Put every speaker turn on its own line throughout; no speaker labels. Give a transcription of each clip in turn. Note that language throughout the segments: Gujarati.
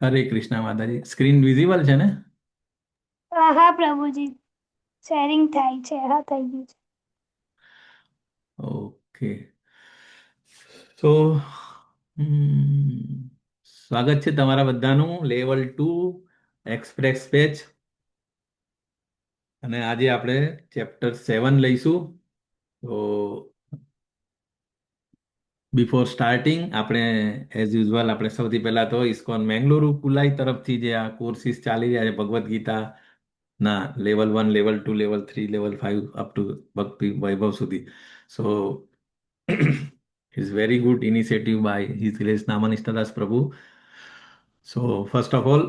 હરે કૃષ્ણ માતાજી. સ્ક્રીન વિઝિબલ છે ને?
હા હા પ્રભુજી, શેરિંગ થાય છે. હા, થઈ ગયું છે.
ઓકે. તો સ્વાગત છે તમારા બધાનું લેવલ 2 એક્સપ્રેસ પેચ. અને આજે આપણે ચેપ્ટર 7 લઈશું. તો બિફોર સ્ટાર્ટિંગ આપણે એઝ યુઝ્યુઅલ આપણે સૌથી પહેલા તો ઇસ્કોન મેંગલુરુ કુલાઈ તરફથી જે આ કોર્સિસ ચાલી રહ્યા છે ભગવદ્ ગીતા ના level 1, level 2, level 3, level 5 up to Bhakti Vaibhav સુધી. So is very good initiative by his grace Namanishthadas Prabhu. So first of all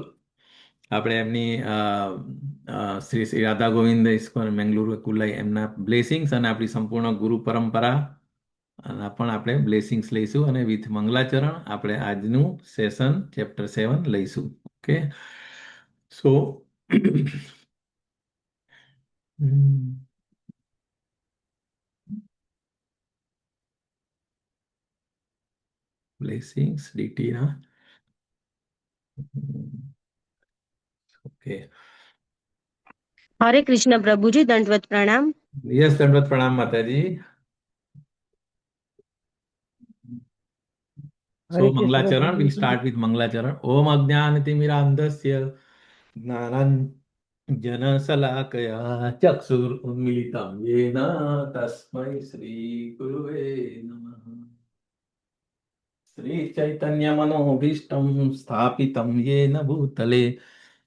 આપણે એમની શ્રી શ્રી રાધા ગોવિંદ ઇસ્કોન મેંગલુરુ કુલાઈ એમના બ્લેસિંગ્સ અને આપણી સંપૂર્ણ ગુરુ પરંપરા અને પણ આપણે બ્લેસિંગ્સ લઈશું અને વિથ મંગલાચરણ આપણે આજનું સેશન ચેપ્ટર 7 લઈશું. ઓકે. સો બ્લેસિંગ્સ ડીટી ના. ઓકે.
હરે કૃષ્ણ પ્રભુજી, દંડવત પ્રણામ.
યસ, દંડવત પ્રણામ માતાજી. So
હરે કૃષ્ણ
મંગલાચરણ, we'll
પ્રભુજી.
start with મંગલાચરણ. ઓમ અજ્ઞાનતિમિરાંધસ્ય જ્ઞાનાંજનશલાકયા ચક્ષુરુન્મિલિतं येन તસ્મૈ શ્રી ગુરુવે નમઃ. શ્રી ચૈતન્ય મનોભીષ્ટં સ્થાપિतं येन ભૂતલે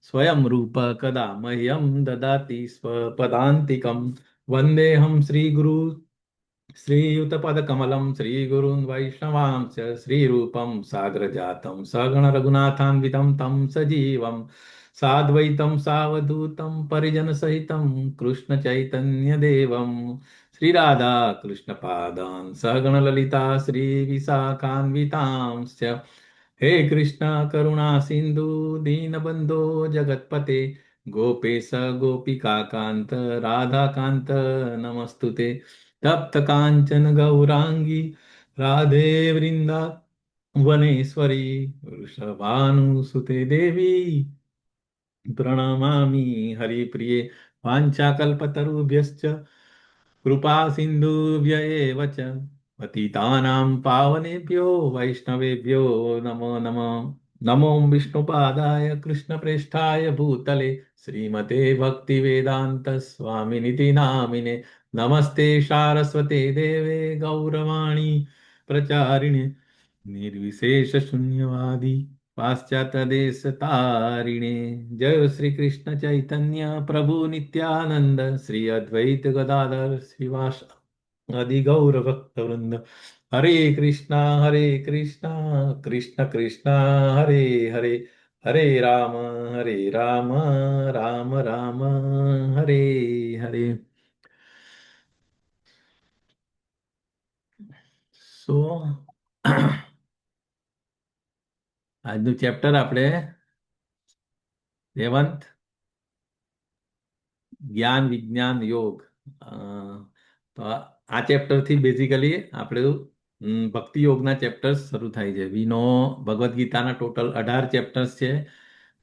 સ્વયં રૂપ કદા મહ્યં દદાતિ સ્વપદાંતિકં વંદેહં શ્રી ગુરુ श्रीयुतपदकमलं श्रीगुरून् वैष्णवांश्च श्रीरूपं साग्रजातं सगण रघुनाथान्वितं तं सजीवं साद्वैतं सावधूतं परिजनसहितं कृष्णचैतन्यदेवं श्रीराधा कृष्णपादान् सगण ललिता श्रीविशाखान्वितांश्च हे कृष्ण करुणा सिन्धु दीनबन्धो जगत्पते गोपेश गोपिकान्त राधाकान्त नमस्तुते तप्त कांचन गौरांगी राधे वृंदावनेश्वरी वृषभानुसुते देवी प्रणमामि हरिप्रिये वाञ्छाकल्पतरुभ्यश्च कृपा सिन्धुभ्य एव च पतितानां पावनेभ्यो वैष्णवेभ्यो नमो नमः. नमो विष्णुपादाय कृष्णप्रेष्ठाय भूतले श्रीमते भक्तिवेदान्त स्वामिनिति नामिने नमस्ते सारस्वते देवे गौरवाणी प्रचारिणे निर्विशेषशून्यवादी पाश्चात्यदेशतारिणे. जय श्री कृष्ण चैतन्य प्रभु नित्यानंद श्री अद्वैत गदाधर श्रीवास आदि गौर भक्त वृंद. हरे कृष्णा कृष्ण कृष्णा हरे हरे हरे राम राम राम हरे हरे. સો આજનું ચેપ્ટર આપણે 7th જ્ઞાન વિજ્ઞાન યોગ. તો આ ચેપ્ટર થી બેઝિકલી આપણે ભક્તિ યોગના ચેપ્ટર્સ શરૂ થાય છે. વી નો ભગવદ્ ગીતાના ટોટલ 18 ચેપ્ટર્સ છે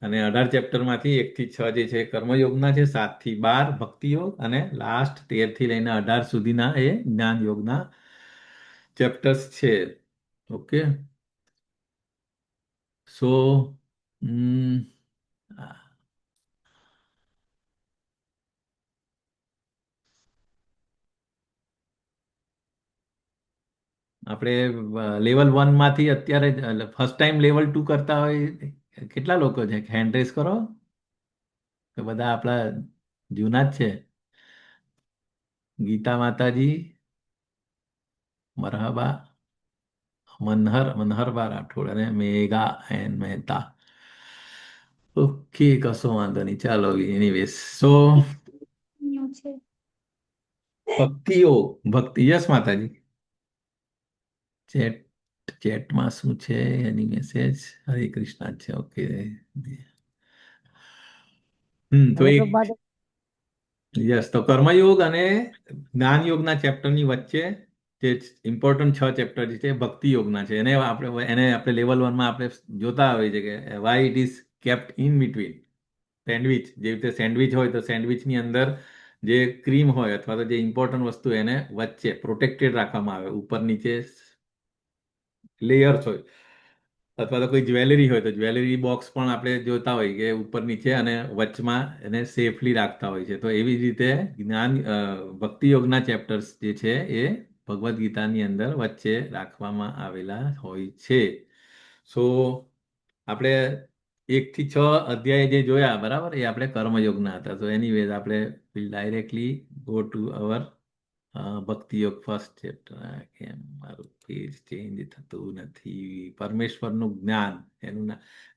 અને 18 ચેપ્ટરમાંથી 1 થી 6 જે છે કર્મયોગના છે, 7 થી 12 ભક્તિ યોગ અને લાસ્ટ 13 થી લઈને 18 સુધીના એ જ્ઞાન યોગના ચેપ્ટર્સ છે. ઓકે. સો આપણે લેવલ 1 માંથી અત્યારે ફર્સ્ટ ટાઈમ લેવલ 2 કરતા હોય કેટલા લોકો છે? હેન્ડ રેસ કરો. તો બધા આપણા જૂના જ છે. ગીતા માતાજી, મરહબા, મનહરબા રાઠોડ અને મેઘા એન મહેતા. ઓકે, કશો વાંધો નહીં. ચાલો એનીવેઝ. સો
ન્યુ છે.
ભક્તિ યસ માતાજી. ચેટ ચેટમાં શું છે એની મેસેજ? હરે કૃષ્ણ છે. ઓકે. તો
હવે
એક
તો
યસ, તો કર્મયોગ અને જ્ઞાન યોગના ચેપ્ટરની વચ્ચે જે ઇમ્પોર્ટન્ટ 6 ચેપ્ટર જે છે એ ભક્તિ યોગના છે. એને આપણે લેવલ 1માં આપણે જોતા હોઈએ છીએ કે Y it is kept in between. Sandwich, જે રીતે સેન્ડવિચ હોય તો સેન્ડવિચની અંદર જે ક્રીમ હોય અથવા તો જે ઇમ્પોર્ટન્ટ વસ્તુ એને વચ્ચે પ્રોટેક્ટેડ રાખવામાં આવે, ઉપર નીચે લેયર્સ હોય, અથવા તો કોઈ જ્વેલરી હોય તો જ્વેલરી બોક્સ પણ આપણે જોતા હોય કે ઉપર નીચે અને વચમાં એને સેફલી રાખતા હોય છે. તો એવી જ રીતે ભક્તિ યોગના ચેપ્ટર્સ જે છે એ ભગવદ્ ગીતાની અંદર વચ્ચે રાખવામાં આવેલા હોય છે. સો આપણે 1 થી 6 અધ્યાય જે જોયા બરાબર, એ આપણે કર્મયોગના હતા. તો એનીવેઝ આપણે will directly go to our ભક્તિ યોગ ફર્સ્ટ ચેપ્ટર. કેમ મારું પેજ ચેન્જ થતું નથી? પરમેશ્વરનું જ્ઞાન,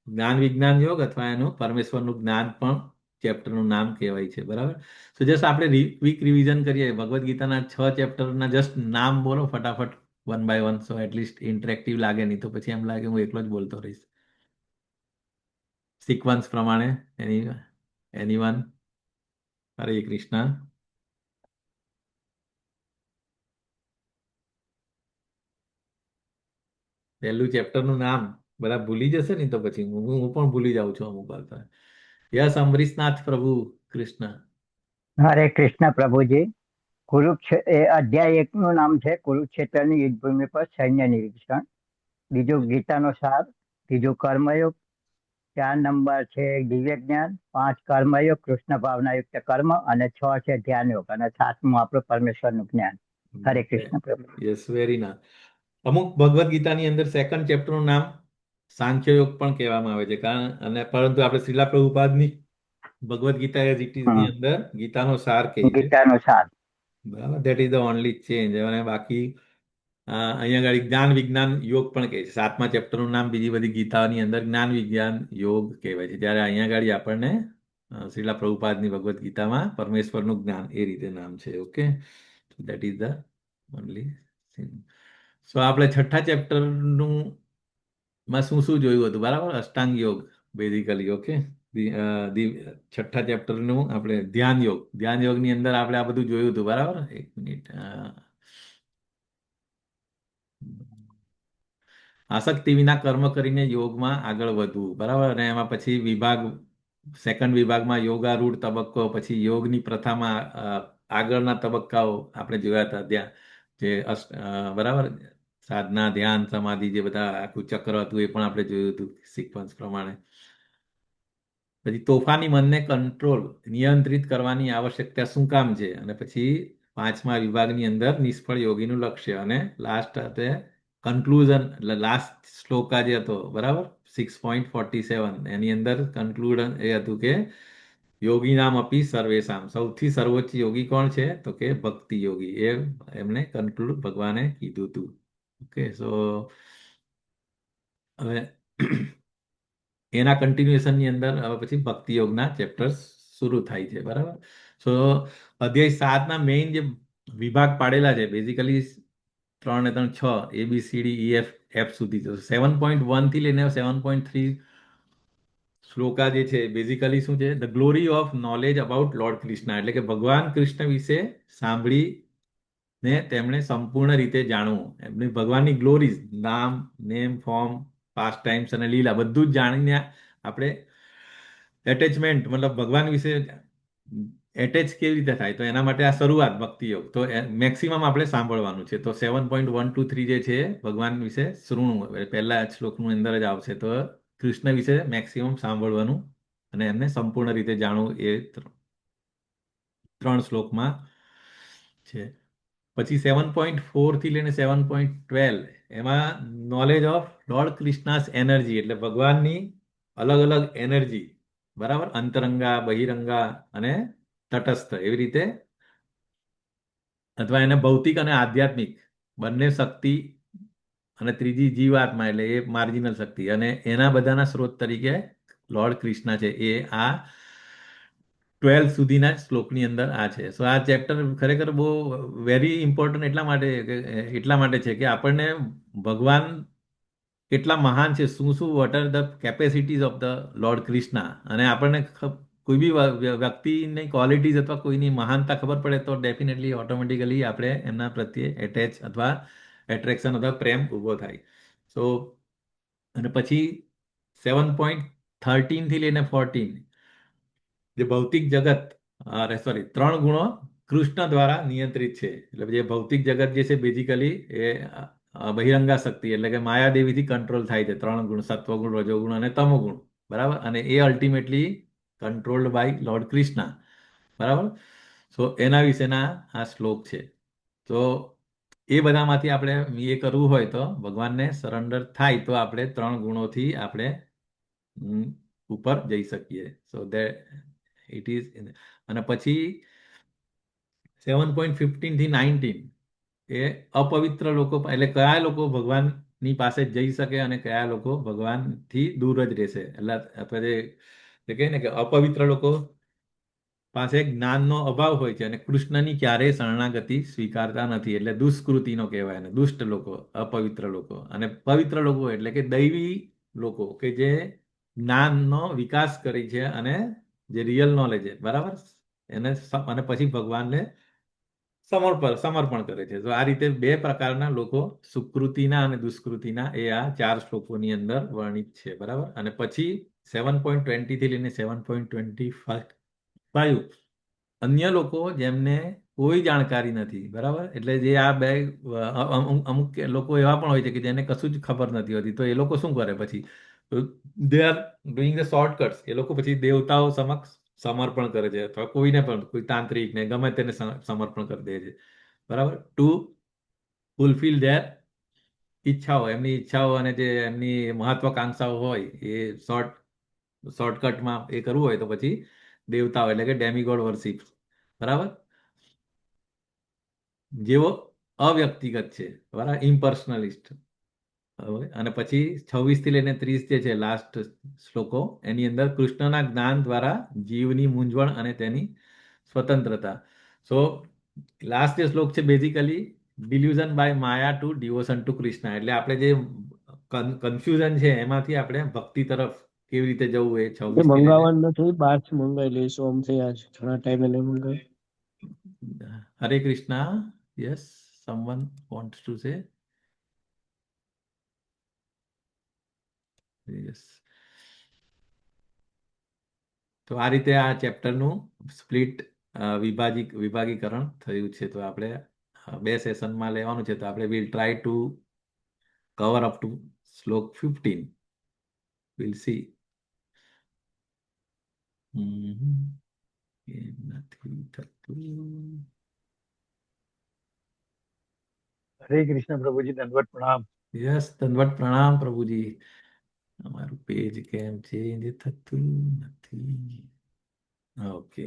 જ્ઞાન વિજ્ઞાન યોગ અથવા એનું પરમેશ્વરનું જ્ઞાન પણ ચેપ્ટરનું નામ કહેવાય છે. બરાબર. તો જસ્ટ આપણે ક્વિક રિવિઝન કરીએ. ભગવદ્ ગીતાના 6 ચેપ્ટરના જસ્ટ નામ બોલો ફટાફટ, 1 by 1. સો એટલીસ્ટ ઇન્ટરેક્ટિવ લાગે, નહીં તો પછી એમ લાગે હું એકલો જ બોલતો રહીશ. સિક્વન્સ પ્રમાણે એનીવન? હરે કૃષ્ણ. પહેલું ચેપ્ટરનું નામ બધા ભૂલી જશે ને તો પછી હું પણ ભૂલી જાઉં છું અમુક વાર તો. યસ, અમરીશનાથ પ્રભુ કૃષ્ણ.
હરે કૃષ્ણ પ્રભુજી. અધ્યાય 1 નું નામ છે કુરુક્ષેત્રની યુદ્ધભૂમિ પર સૈન્ય નિરીક્ષણ. બીજું ગીતાનો સાર. ત્રીજું કર્મયોગ. 4 નંબર છે દિવ્ય જ્ઞાન. 5 કર્મયોગ કૃષ્ણ ભાવનાયુક્ત કર્મ, અને 6 છે ધ્યાન યોગ, અને 7મું આપણું પરમેશ્વરનું જ્ઞાન. હરે કૃષ્ણ પ્રભુ.
યસ, વેરી ના. અમુક ભગવદ્ ગીતાની અંદર સેકન્ડ ચેપ્ટરનું નામ સાંખ્ય યોગ પણ કહેવામાં આવે છે. પરંતુ આપણે શ્રીલા પ્રભુપાદની Bhagavad Gita as it is ની અંદર ગીતાનો સાર કહીએ છીએ.
ગીતાનો સાર.
બરાબર. That is the only change. અને બાકી અહીંયા આગળ જ્ઞાન વિજ્ઞાન યોગ પણ કહે છે. 7મા ચેપ્ટરનું નામ બીજી બધી ગીતાઓની અંદર જ્ઞાન વિજ્ઞાન યોગ કહેવાય છે. જ્યારે અહીંયા આગળ આપણને શ્રીલા પ્રભુપાદની ભગવદ્ ગીતામાં પરમેશ્વરનું જ્ઞાન એ રીતે નામ છે. Okay, that is the only thing. So આપણે 6થા ચેપ્ટરનું માં શું શું જોયું હતું? બરાબર. અષ્ટાંગ યોગ બેઝિકલી. ઓકે. 6થા ચેપ્ટરનું આપણે ધ્યાન યોગની અંદર આપણે આ બધું જોયું હતું. બરાબર. 1 મિનિટ. આસક્તિ વિના કર્મ કરીને યોગમાં આગળ વધવું. બરાબર. અને એમાં પછી સેકન્ડ વિભાગમાં યોગારૂઢ તબક્કો, પછી યોગની પ્રથામાં આગળના તબક્કાઓ આપણે જોયા હતા ત્યાં, જે બરાબર, સાધના, ધ્યાન, સમાધિ, જે બધા આખું ચક્ર હતું એ પણ આપણે જોયું હતું સિક્વન્સ પ્રમાણે. પછી તોફાની મનને નિયંત્રિત કરવાની આવશ્યકતા શું કામ છે, અને પછી 5મા વિભાગની અંદર નિષ્ફળ યોગીનું લક્ષ્ય, અને લાસ્ટ hatte કન્ક્લુઝન, એટલે લાસ્ટ શ્લોકા જે હતો બરાબર 6.47, એની અંદર કન્ક્લુડન એ હતું કે યોગી નામ અપી સર્વેશામ, સૌથી સર્વોચ્ચ યોગી કોણ છે? તો કે ભક્તિ યોગી. એમને કન્ક્લુડ ભગવાને કીધું હતું. ઓકે. સો હવે એના કન્ટિન્યુએશનની અંદર હવે પછી ભક્તિ યોગના ચેપ્ટર્સ શરૂ થાય છે. બરાબર. સો અધ્યાય 7ના મેઇન જે વિભાગ પાડેલા છે બેઝિકલી 3 ને 3 6 ABCDEF સુધી. 7.1 થી લઈને 7.3 શ્લોકા જે છે બેઝિકલી શું છે? The glory of knowledge about lord Krishna, એટલે કે ભગવાન કૃષ્ણ વિશે સાંભળીને તેમણે સંપૂર્ણ રીતે જાણવું. એમની ભગવાનની ગ્લોરીઝ, નામ, નેમ, ફોર્મ, પાસ્ટ ટાઈમ્સ અને લીલા બધું જ જાણીને આપણે એટેચમેન્ટ, મતલબ ભગવાન વિશે એટેચ કેવી રીતે થાય, તો એના માટે આ શરૂઆત ભક્તિ યોગ. તો મેક્સિમમ આપણે સાંભળવાનું છે. તો 7.1 to 3 જે છે ભગવાન વિશે શૃણું, પહેલા શ્લોકનું અંદર જ આવશે. તો કૃષ્ણ વિશે મેક્સિમમ સાંભળવાનું અને એમને સંપૂર્ણ રીતે જાણવું, એ 3 શ્લોકમાં છે. પછી 7.4 થી લઈને 7.12 એમાં નોલેજ ઓફ લોર્ડ કૃષ્ણાસ એનર્જી, એટલે ભગવાનની અલગ અલગ એનર્જી. બરાબર. અંતરંગા, બહિરંગા અને તટસ્થ, એવી રીતે, અથવા એને ભૌતિક અને આધ્યાત્મિક બંને શક્તિ, અને ત્રીજી જીવાત્મા, એટલે એ માર્જિનલ શક્તિ, અને એના બધાના સ્ત્રોત તરીકે લોર્ડ કૃષ્ણ છે. એ આ 12 સુધીના શ્લોકની અંદર આ છે. સો આ ચેપ્ટર ખરેખર બહુ વેરી ઇમ્પોર્ટન્ટ એટલા માટે છે કે આપણને ભગવાન કેટલા મહાન છે, શું what are the capacities of the lord Krishna, અને આપણને કોઈ બી વ્યક્તિની ક્વોલિટીઝ અથવા કોઈની મહાનતા ખબર પડે તો ડેફિનેટલી ઓટોમેટિકલી આપણે એમના પ્રત્યે એટેચ અથવા એટ્રેક્શન અથવા પ્રેમ ઊભો થાય. સો અને પછી 7.13 થી લઈને 14 જે ભૌતિક જગત, અરે સોરી, 3 ગુણો કૃષ્ણ દ્વારા નિયંત્રિત છે. એટલે જે ભૌતિક જગત જે છે બેઝિકલી એ બહિરંગા શક્તિ એટલે કે માયાદેવીથી કંટ્રોલ થાય છે. 3 ગુણ, સત્વગુણ, રજોગુણ અને તમોગુણ, બરાબર. અને એ ultimately controlled by lord Krishna, બરાબર. સો એના વિશેના આ શ્લોક છે. તો એ બધામાંથી આપણે એ કરવું હોય તો ભગવાનને સરેન્ડર થાય તો આપણે 3 ગુણોથી આપણે ઉપર જઈ શકીએ. So that it is. અને પછી 7.15 થી 19 એ અપવિત્ર લોકો એટલે કયા લોકો ભગવાનની પાસે જઈ શકે અને કયા લોકો ભગવાનથી દૂર જ રહેશે. એટલે આપણે જે કહીએ ને કે અપવિત્ર લોકો પાસે જ્ઞાનનો અભાવ હોય છે અને કૃષ્ણની ક્યારેય શરણાગતિ સ્વીકારતા નથી. એટલે દુષ્કૃતિનો કહેવાય ને દુષ્ટ લોકો, અપવિત્ર લોકો. અને પવિત્ર લોકો એટલે કે દૈવી લોકો કે જે જ્ઞાનનો વિકાસ કરી છે અને જે રિયલ નોલેજ છે, બરાબર, એને અને પછી ભગવાનને સમર્પણ કરે છે. તો આ રીતે 2 પ્રકારના લોકો, સુકૃતિના અને દુષ્કૃતિના, એ આ 4 શ્લોકોની અંદર વર્ણિત છે, બરાબર. અને પછી 7.20 થી લઈને 7.25 અન્ય લોકો જેમને કોઈ જાણકારી નથી, બરાબર. એટલે જે આ બે અમુક લોકો એવા પણ હોય છે કે જેને કશું જ ખબર નથી હોતી. તો એ લોકો શું કરે પછી? They are doing the shortcuts. એ લોકો પછી દેવતાઓ સમક્ષ સમર્પણ કરે છે અથવા કોઈને પણ, કોઈ તાંત્રિકને ગમે તેને સમર્પણ કરી દે છે, બરાબર. ટુ ફૂલફિલ ધેર ઈચ્છાઓ, એમની ઈચ્છાઓ અને જે એમની મહત્વાકાંક્ષાઓ હોય એ શોર્ટકટમાં એ કરવું હોય તો પછી દેવતાઓ એટલે કે ડેમિગોડ વર્શિપ, બરાબર, જેવો અવ્યક્તિગત છે, બરાબર, ઇમ્પર્સનલિસ્ટ. અને પછી 26 થી લઈને 30 જે છે લાસ્ટ શ્લોકો, એની અંદર કૃષ્ણના જ્ઞાન દ્વારા જીવની મૂંઝવણ અને તેની સ્વતંત્રતા. સો લાસ્ટ જે શ્લોક છે basically delusion by maya to devotion to Krishna. એટલે આપણે જે કન્ફ્યુઝન છે એમાંથી આપણે ભક્તિ તરફ કેવી રીતે જવું, એ
એ
26 થી લઈને
મંગાવવાનું નથી, બહારથી મંગાવી લઈશું. આમ થઈ આજ ઘણા ટાઈમે નહીં મંગાવી.
હરે Krishna. Yes, someone wants to say. Yes. તો આ રીતે આ ચેપ્ટરનું સ્પ્લિટ વિભાગીકરણ થયું છે. તો આપણે 2 સેશનમાં લેવાનું છે. તો આપણે will try to cover up to શ્લોક 15. Will see. કેમ નથી થતું?
હરે કૃષ્ણ પ્રભુજી, દંડવત પ્રણામ.
યસ, દંડવત પ્રણામ પ્રભુજી. અમારું પેજ કેમ ચેન્જ થતું નથી? ઓકે.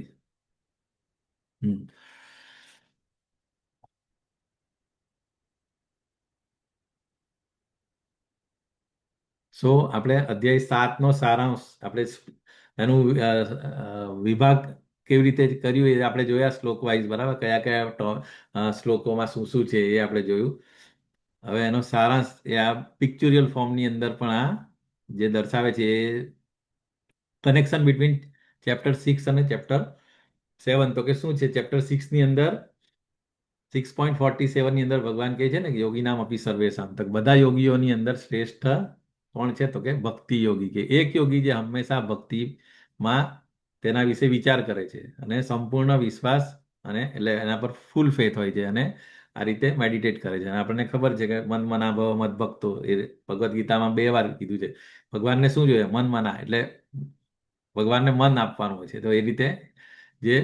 સો આપણે અધ્યાય 7નો સારાંશ, આપણે એનું વિભાગ કેવી રીતે કર્યું એ આપણે જોયા શ્લોક વાઇઝ, બરાબર. કયા કયા શ્લોકોમાં શું શું છે એ આપણે જોયું. હવે એનો સારાંશ એ આ પિક્ચોરિયલ ફોર્મની અંદર પણ આ જે દર્શાવે છે એ કનેક્શન બિટવીન ચેપ્ટર 6 અને ચેપ્ટર 7. તો કે શું છે ચેપ્ટર 6ની અંદર 6.47 ની અંદર ભગવાન કહે છે ને કે યોગીનામ અપી સર્વેશામ, તક બધા યોગીઓની અંદર શ્રેષ્ઠ કોણ છે? તો કે ભક્તિ યોગી, કે એક યોગી જે હંમેશા ભક્તિમાં તેના વિશે વિચાર કરે છે અને સંપૂર્ણ વિશ્વાસ અને એટલે એના પર ફૂલ ફેથ હોય છે અને આ રીતે મેડિટેટ કરે છે. અને આપણને ખબર છે કે મન મના ભવ મદ ભક્તો, એ ભગવદ્ ગીતામાં 2 વાર કીધું છે. ભગવાનને શું જોઈએ? મન મના, એટલે ભગવાનને મન આપવાનું હોય છે. તો એ રીતે જે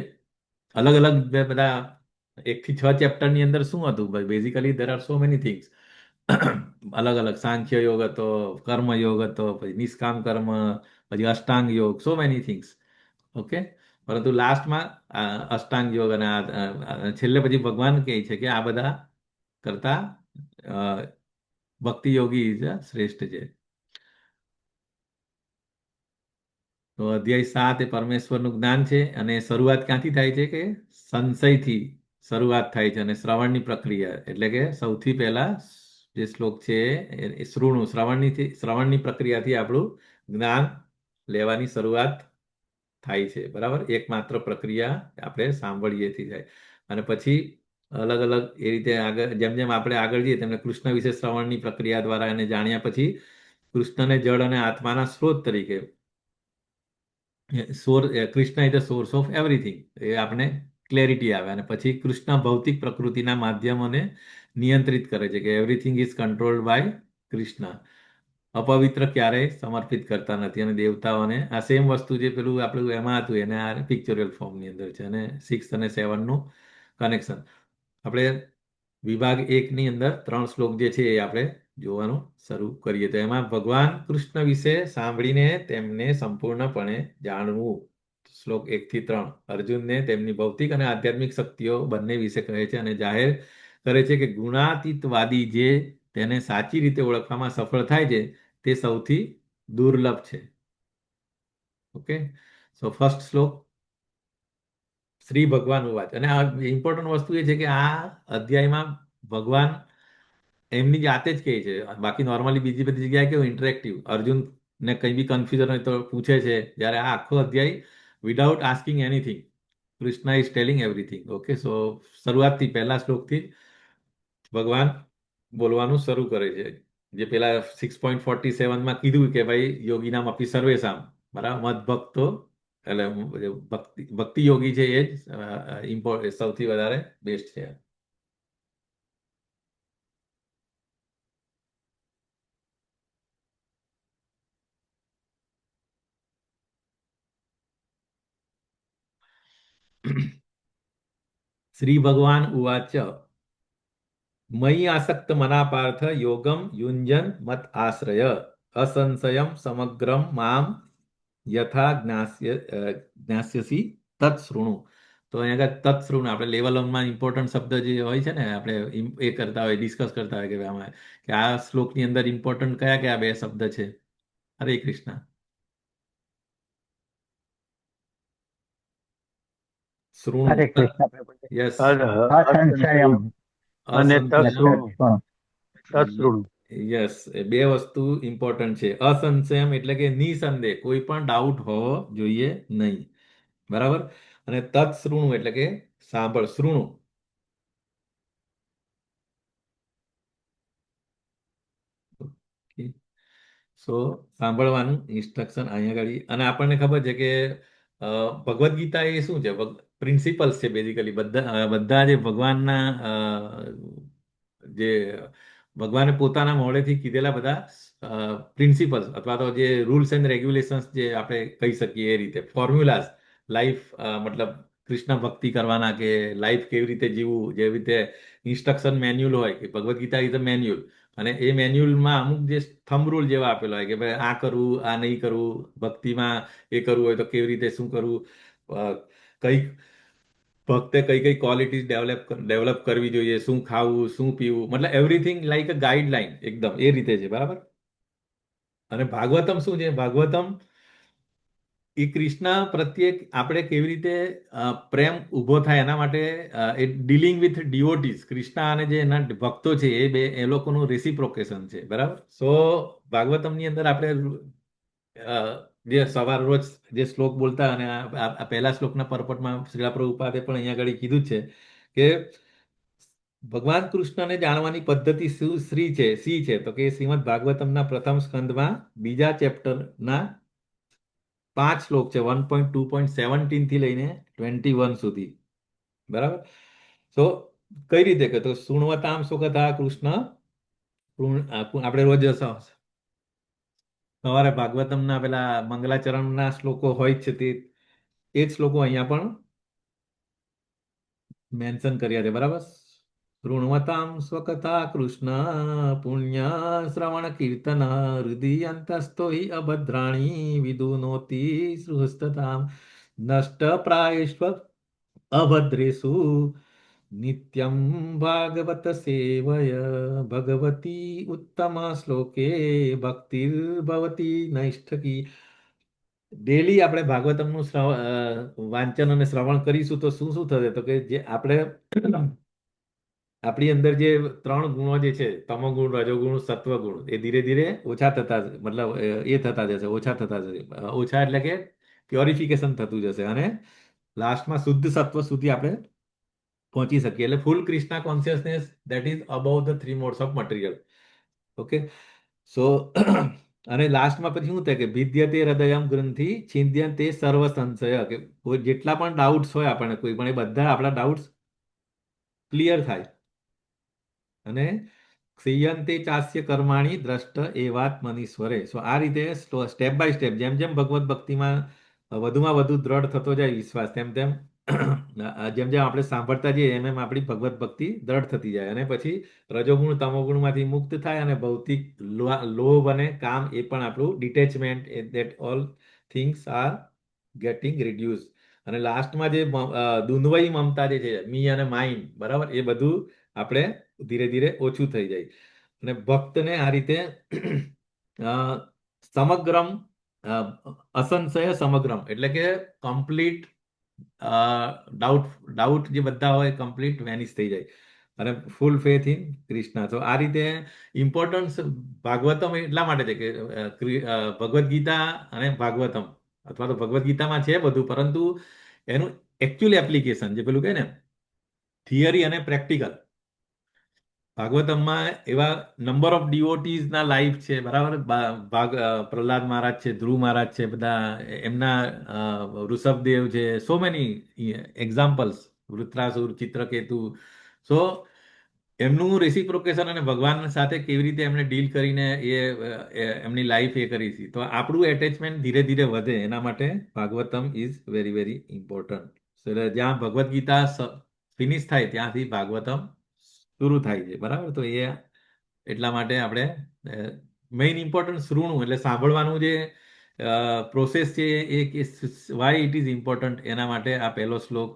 અલગ અલગ બધા 1 થી 6 ચેપ્ટરની અંદર શું હતું? Basically there are so many things. અલગ અલગ સાંખ્ય યોગ હતો, કર્મ યોગ હતો, પછી નિષ્કામ કર્મ, પછી અષ્ટાંગ યોગ, સો મેની થિંગ્સ. ઓકે. પરંતુ લાસ્ટમાં અષ્ટાંગ યોગ અને છેલ્લે પછી ભગવાન કહે છે કે આ બધા કરતા ભક્તિ યોગી શ્રેષ્ઠ છે. તો અધ્યાય 7 એ પરમેશ્વરનું જ્ઞાન છે અને શરૂઆત ક્યાંથી થાય છે? કે સંશયથી શરૂઆત થાય છે અને શ્રવણની પ્રક્રિયા, એટલે કે સૌથી પહેલા જે શ્લોક છે એ શ્રવણની પ્રક્રિયાથી આપણું જ્ઞાન લેવાની શરૂઆત થાય છે બરાબર. એકમાત્ર પ્રક્રિયા આપણે સાંભળીએથી થાય. અને પછી અલગ અલગ એ રીતે આગળ જેમ જેમ આપણે આગળ જઈએ તેમને કૃષ્ણ વિશે શ્રવણની પ્રક્રિયા દ્વારા એને જાણ્યા પછી કૃષ્ણને જળ અને આત્માના સ્ત્રોત તરીકે Krishna is the source of everything એ આપણે ક્લેરિટી આવે. અને પછી કૃષ્ણ ભૌતિક પ્રકૃતિના માધ્યમોને નિયંત્રિત કરે છે કે everything is controlled by Krishna. અપવિત્ર ક્યારેય સમર્પિત કરતા નથી. અને દેવતાઓને આ સેમ વસ્તુ જે પેલું આપણું એમાં હતું એને આ પિક્ચોરિયલ ફોર્મની અંદર છે. અને 6 અને 7 નું કનેક્શન આપણે વિભાગ 1 ની અંદર 3 શ્લોક જે છે એ આપણે જોવાનું શરૂ કરીએ. તો એમાં ભગવાન કૃષ્ણ વિશે સાંભળીને તેમને સંપૂર્ણપણે જાણવું. શ્લોક 1 થી 3 અર્જુનને તેમની ભૌતિક અને આધ્યાત્મિક શક્તિઓ બંને વિશે કહે છે અને જાહેર કરે છે કે ગુણાતીતવાદી જે તેને સાચી રીતે ઓળખવામાં સફળ થાય છે તે સૌથી દુર્લભ છે. ઓકે, સો ફર્સ્ટ શ્લોક શ્રી ભગવાન ઉવાચ. અને આ ઇમ્પોર્ટન્ટ વસ્તુ એ છે કે આ અધ્યાયમાં ભગવાન એમની જાતે જ કહે છે. બાકી નોર્મલી બીજી બધી જગ્યાએ કેવું ઇન્ટરેક્ટિવ અર્જુનને કંઈ બી કન્ફ્યુઝન હોય તો પૂછે છે. જ્યારે આ આખો અધ્યાય without asking anything Krishna is telling everything. Okay, so શરૂઆતથી પહેલા શ્લોકથી ભગવાન બોલવાનું શરૂ કરે છે. જે પેલા 6.47માં કીધું કે ભાઈ યોગીનામ અપી સર્વેસામ બરાબર મદભક્તો એટલે ભક્તિ યોગી છે એ જ સૌથી વધારે બેસ્ટ છે. શ્રી ભગવાન ઉવાચ મયि આસક્ત મના પાર્થ યોગમ યુંજન મત આશ્રય અસંશયમ સમગ્રમ મામ યથા જ્ઞાસ્યસી તત્ શૃણુ. તો અહીંયા આગળ તત્ શૃણુ આપણે લેવલ 1માં ઇમ્પોર્ટન્ટ શબ્દ જે હોય છે ને આપણે એ કરતા હોય ડિસ્કસ કરતા હોય કે આમાં કે આ શ્લોકની અંદર ઇમ્પોર્ટન્ટ કયા કયા બે શબ્દ છે. હરે કૃષ્ણ. શૃણુ.
હરે કૃષ્ણ પ્રભુજી.
યસ.
અસંશયમ
અને
અસંશયમ.
તત્સૃણુ.
યસ, એ બે વસ્તુ ઇમ્પોર્ટન્ટ છે. અસંશયમ એટલે કે નિસંદેહ કોઈ પણ ડાઉટ હોવો જોઈએ નહીં બરાબર. અને તત્ શૃણુ એટલે કે સાંભળ શૃણુ. સો સાંભળવાનું ઇન્સ્ટ્રક્શન અહીંયા આગળ. અને આપણને ખબર છે કે ભગવદ્ ગીતા એ શું છે પ્રિન્સિપલ્સ છે બેઝિકલી બધા બધા જે ભગવાનના જે ભગવાને પોતાના મોઢેથી કીધેલા બધા પ્રિન્સિપલ્સ અથવા તો જે રૂલ્સ એન્ડ રેગ્યુલેશન્સ જે આપણે કહી શકીએ એ રીતે ફોર્મ્યુલાઝ લાઈફ મતલબ કૃષ્ણ ભક્તિ કરવાના કે લાઈફ કેવી રીતે જીવવું જેવી રીતે ઇન્સ્ટ્રક્શન મેન્યુઅલ હોય કે Bhagavad Gita is a manual. અને એ મેન્યુઅલમાં અમુક જે થંબ રૂલ જેવા આપેલા હોય કે ભાઈ આ કરવું આ નહીં કરવું ભક્તિમાં એ કરવું હોય તો કેવી રીતે શું કરવું કઈ ભક્તે કઈ કઈ ક્વોલિટીઝ ડેવલપ કરવી જોઈએ શું ખાવું શું પીવું મતલબ એવરીથિંગ લાઈક અ ગાઈડલાઈન એકદમ એ રીતે છે બરાબર. અને ભાગવતમ શું છે ભાગવતમ એ કૃષ્ણ પ્રત્યે આપણે કેવી રીતે પ્રેમ ઊભો થાય એના માટે એ ડીલિંગ વિથ ડિવોટીઝ કૃષ્ણ અને જે એના ભક્તો છે એ બે એ લોકોનું રેસિપ્રોકેશન છે બરાબર. સો ભાગવતમની અંદર આપણે જે સવાર રોજ જે શ્લોક બોલતા અને આ પહેલા શ્લોકના પર્પટમાં શ્રીલા પ્રભુપાદે પણ અહીંયા આગળ કીધું જ છે કે ભગવાન કૃષ્ણને જાણવાની પદ્ધતિ શું સી છે તો કે શ્રીમદ ભાગવતમના પ્રથમ સ્કંદમાં બીજા ચેપ્ટરના 5 શ્લોક છે 1.2.17 થી લઈને 21 સુધી બરાબર. સો કઈ રીતે કે તો શુણવતામ સુખતા કૃષ્ણ આપણે રોજ સવારે ભાગવતમના પેલા મંગલાચરણના શ્લોકો હોય જ છે તે એ જ શ્લોકો અહીંયા પણ મેન્શન કર્યા છે બરાબર. શૃણવતામ સ્વકથા કૃષ્ણ પુણ્ય શ્રવણ કીર્તન હૃદયંતસ્તો હિ અભદ્રાણી વિદુનોતિ સૃહસ્તતામ નષ્ટ પ્રાયેષ્વ અભદ્રેષુ નિત્યમ ભાગવત સેવય ભગવતી ઉત્તમ શ્લોકે ભક્તિર્ભવતી નૈષ્ઠકી. ડેલી આપણે ભાગવતમનું વાંચન અને શ્રવણ કરીશું તો શું શું થશે તો કે જે આપણે આપણી અંદર જે 3 ગુણો જે છે તમોગુણ રજોગુણ સત્વગુણ એ ધીરે ધીરે ઓછા થતા મતલબ એ થતા જશે ઓછા થતા જશે. ઓછા એટલે કે પ્યોરિફિકેશન થતું જશે અને લાસ્ટમાં શુદ્ધ સત્વ સુધી આપણે પહોંચી શકીએ. એટલે full Krishna consciousness that is about the three modes of material. Okay, so અને લાસ્ટમાં પછી શું થાય કે ભિદ્યતે હૃદયમ ગ્રંથિ છિદ્યંતે સર્વ સંશય, કે કોઈ જેટલા પણ ડાઉટ્સ હોય આપણને કોઈ પણ, એ બધા આપણા ડાઉટ્સ ક્લિયર થાય. અને ક્ષયંતે ચાસ્ય કર્માણી દ્રષ્ટ એવાત મનીશ્વરે. સો આ રીતે સ્ટેપ બાય સ્ટેપ જેમ જેમ ભગવત ભક્તિમાં વધુમાં વધુ દ્રઢ થતો જાય વિશ્વાસ, તેમ તેમ જેમ જેમ આપણે સાંભળતા જઈએ એમ એમ આપણી ભગવત ભક્તિ દ્રઢ થતી જાય અને પછી રજોગુણ તમોગુણમાંથી મુક્ત થાય અને ભૌતિક લોભ અને કામ એ પણ આપણું detachment, that all things are getting reduce. અને લાસ્ટમાં જે દુન્વયી મમતા જે છે, મી અને માઇન્ડ, બરાબર, એ બધું આપણે ધીરે ધીરે ઓછું થઈ જાય. અને ભક્તને આ રીતે અ, સમગ્રમ અ, અસંશય સમગ્રમ એટલે કે કમ્પ્લીટ ડાઉટ ડાઉટ જે બધા હોય કમ્પ્લીટ વેનિશ થઈ જાય અને ફૂલ ફેથ ઇન કૃષ્ણ. તો આ રીતે ઇમ્પોર્ટન્સ ભાગવતમ એટલા માટે છે કે ભગવદ્ ગીતા અને ભાગવતમ, અથવા તો ભગવદ્ ગીતામાં છે બધું, પરંતુ એનું એકચ્યુઅલ એપ્લિકેશન જે પેલું કહે ને થિયરી અને પ્રેક્ટિકલ, ભાગવતમમાં એવા નંબર ઓફ ડિવોટીઝના લાઈફ છે, બરાબર. પ્રહલાદ મહારાજ છે, ધ્રુવ મહારાજ છે, બધા એમના ઋષભદેવ છે, સો મેની એક્ઝામ્પલ્સ, વૃત્રાસુર, ચિત્રકેતુ. સો એમનું રેસિપ્રોકેશન અને ભગવાન સાથે કેવી રીતે એમણે ડીલ કરીને એમની લાઈફ એ કરી હતી. તો આપણું એટેચમેન્ટ ધીરે ધીરે વધે એના માટે Bhagavatam is very very important. એટલે જ્યાં ભગવદ્ ગીતા ફિનિશ થાય ત્યાંથી ભાગવતમ શરૂ થાય છે, બરાબર. તો એ એટલા માટે આપણે મેઇન ઇમ્પોર્ટન્ટ શ્રુણું એટલે સાંભળવાનું જે પ્રોસેસ છે એ વાય ઇટ ઇઝ ઇમ્પોર્ટન્ટ, એના માટે આ પહેલો શ્લોક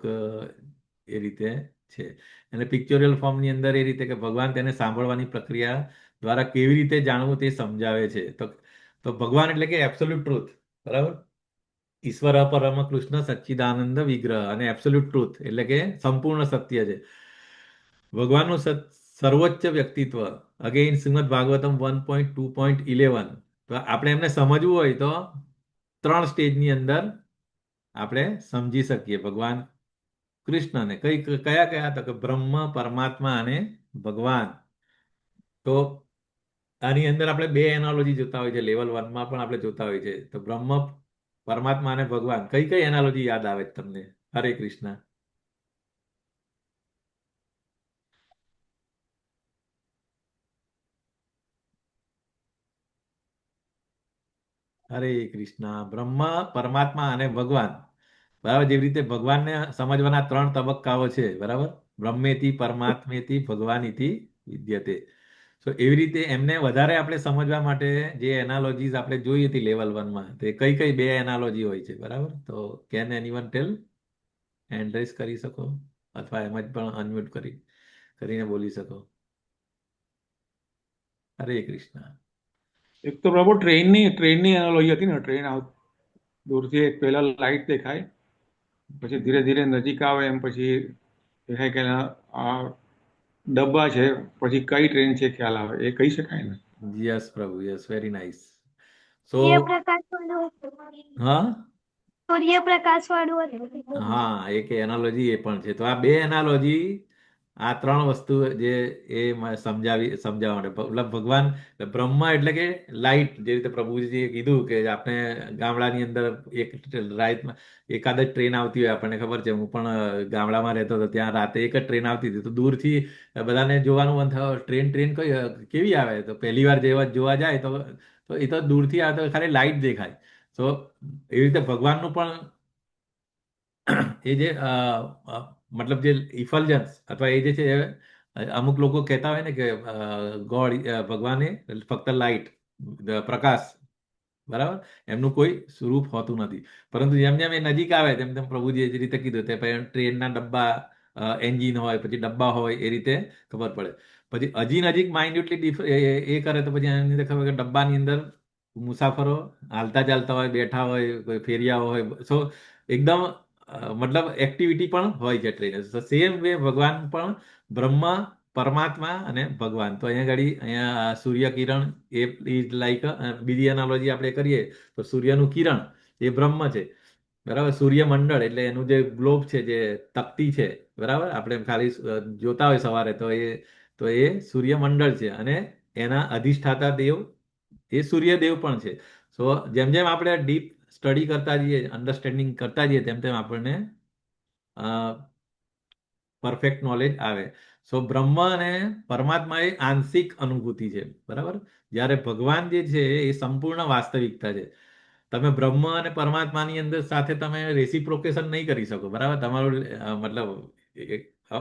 એ રીતે છે. અને પિક્ચોરિયલ ફોર્મની અંદર એ રીતે કે ભગવાન તેને સાંભળવાની પ્રક્રિયા દ્વારા કેવી રીતે જાણવું તે સમજાવે છે. તો ભગવાન એટલે કે એબ્સોલ્યુટ ટ્રુથ, બરાબર. ઈશ્વર પરમ કૃષ્ણ સચ્ચિદાનંદ વિગ્રહ, અને એબ્સોલ્યુટ ટ્રુથ એટલે કે સંપૂર્ણ સત્ય છે. ભગવાનનું સર્વોચ્ચ વ્યક્તિત્વ. અગેઇન શ્રીમદ ભાગવતમ 1.2.11. તો આપણે એમને સમજવું હોય તો 3 સ્ટેજની અંદર આપણે સમજી શકીએ ભગવાન કૃષ્ણને. કયા કયા? તો કે બ્રહ્મ, પરમાત્મા અને ભગવાન. તો આની અંદર આપણે 2 એનાલોજી જોતા હોય છે, લેવલ 1માં પણ આપણે જોતા હોય છે. તો બ્રહ્મ, પરમાત્મા અને ભગવાન, કઈ કઈ એનાલોજી યાદ આવે છે તમને? હરે કૃષ્ણ. હરે કૃષ્ણ. બ્રહ્મ, પરમાત્મા અને ભગવાન, બરાબર. જેવી રીતે ભગવાનને સમજવાના 3 તબક્કાઓ છે, બરાબર. બ્રહ્મેતિ, પરમાત્મેતિ, ભગવાનિતિ વિદ્યતે. તો એવી રીતે એમને વધારે આપણે સમજવા માટે જે એનાલોજીસ આપણે જોઈ હતી લેવલ 1માં, તે કઈ કઈ 2 એનાલોજી હોય છે, બરાબર. તો can anyone tell? Hand raise કરી શકો અથવા એમ જ પણ અનમ્યુટ કરીને બોલી શકો. હરે કૃષ્ણ.
એક તો પ્રભુ ટ્રેનની એનાલોજી હતી ને, ટ્રેન દૂરથી એક પહેલા લાઇટ દેખાય, પછી ધીરે ધીરે નજીક આવે એમ પછી દેખાય કે આ ડબ્બા છે, પછી કઈ ટ્રેન છે ખ્યાલ આવે, એ કહી શકાય ને?
યસ પ્રભુ, યસ, વેરી નાઇસ. સો
સૂર્યપ્રકાશ વાળું હતું.
હા,
સૂર્યપ્રકાશ વાળું હતું.
હા, એક એનાલોજી એ પણ છે. તો આ 2 એનાલોજી, આ 3 વસ્તુ જે એ સમજાવવા માટે મતલબ ભગવાન બ્રહ્મા એટલે કે લાઈટ, જે રીતે પ્રભુજીએ કીધું કે આપણે ગામડાની અંદર એક રાતમાં એકાદ જ ટ્રેન આવતી હોય, આપણને ખબર છે. હું પણ ગામડામાં રહેતો હતો, ત્યાં રાતે એક જ ટ્રેન આવતી હતી. તો દૂરથી બધાને જોવાનું મન થાય, ટ્રેન ટ્રેન કેવી આવે. તો પહેલી વાર જોવા જાય તો એ તો દૂરથી આવે તો ખાલી લાઈટ દેખાય. તો એવી રીતે ભગવાનનું પણ એ જે મતલબ જે ઇફલ્જન્સ અથવા એ જે છે, અમુક લોકો કહેતા હોય ને કે ગોડ, ભગવાન એ ફક્ત લાઇટ, પ્રકાશ, બરાબર, એમનું કોઈ સ્વરૂપ હોતું નથી. પરંતુ જેમ જેમ એ નજીક આવે તેમ તેમ પ્રભુજીએ જે રીતે કીધું તે ટ્રેનના ડબ્બા, એન્જિન હોય, પછી ડબ્બા હોય, એ રીતે ખબર પડે. પછી હજી નજીક માઇન્યુટલી એ કરે તો પછી એની અંદર ખબર કે ડબ્બાની અંદર મુસાફરો હાલતા ચાલતા હોય, બેઠા હોય, કોઈ ફેરિયાઓ હોય. સો એકદમ મતલબ એક્ટિવિટી પણ હોય છે ટ્રેન. સેમ વે ભગવાન પણ બ્રહ્મ, પરમાત્મા અને ભગવાન. તો અહીંયા સૂર્ય કિરણ એ ઇઝ લાઈક, બીજી એનાલોજી આપણે કરીએ તો સૂર્યનું કિરણ એ બ્રહ્મ છે, બરાબર. સૂર્યમંડળ એટલે એનું જે ગ્લોબ છે, જે તકતી છે, બરાબર, આપણે ખાલી જોતા હોય સવારે તો એ સૂર્યમંડળ છે, અને એના અધિષ્ઠાતા દેવ એ સૂર્યદેવ પણ છે. સો જેમ જેમ આપણે ડીપ સ્ટડી કરતા જઈએ, અન્ડરસ્ટેન્ડિંગ કરતા જઈએ, તેમ તેમ આપણને પરફેક્ટ નોલેજ આવે. સો બ્રહ્મ અને પરમાત્મા એ આંશિક અનુભૂતિ છે, બરાબર. જ્યારે ભગવાન જે છે એ સંપૂર્ણ વાસ્તવિકતા છે. તમે બ્રહ્મ અને પરમાત્માની અંદર સાથે તમે રેસિપ્રોકેશન નહીં કરી શકો, બરાબર. તમારું મતલબ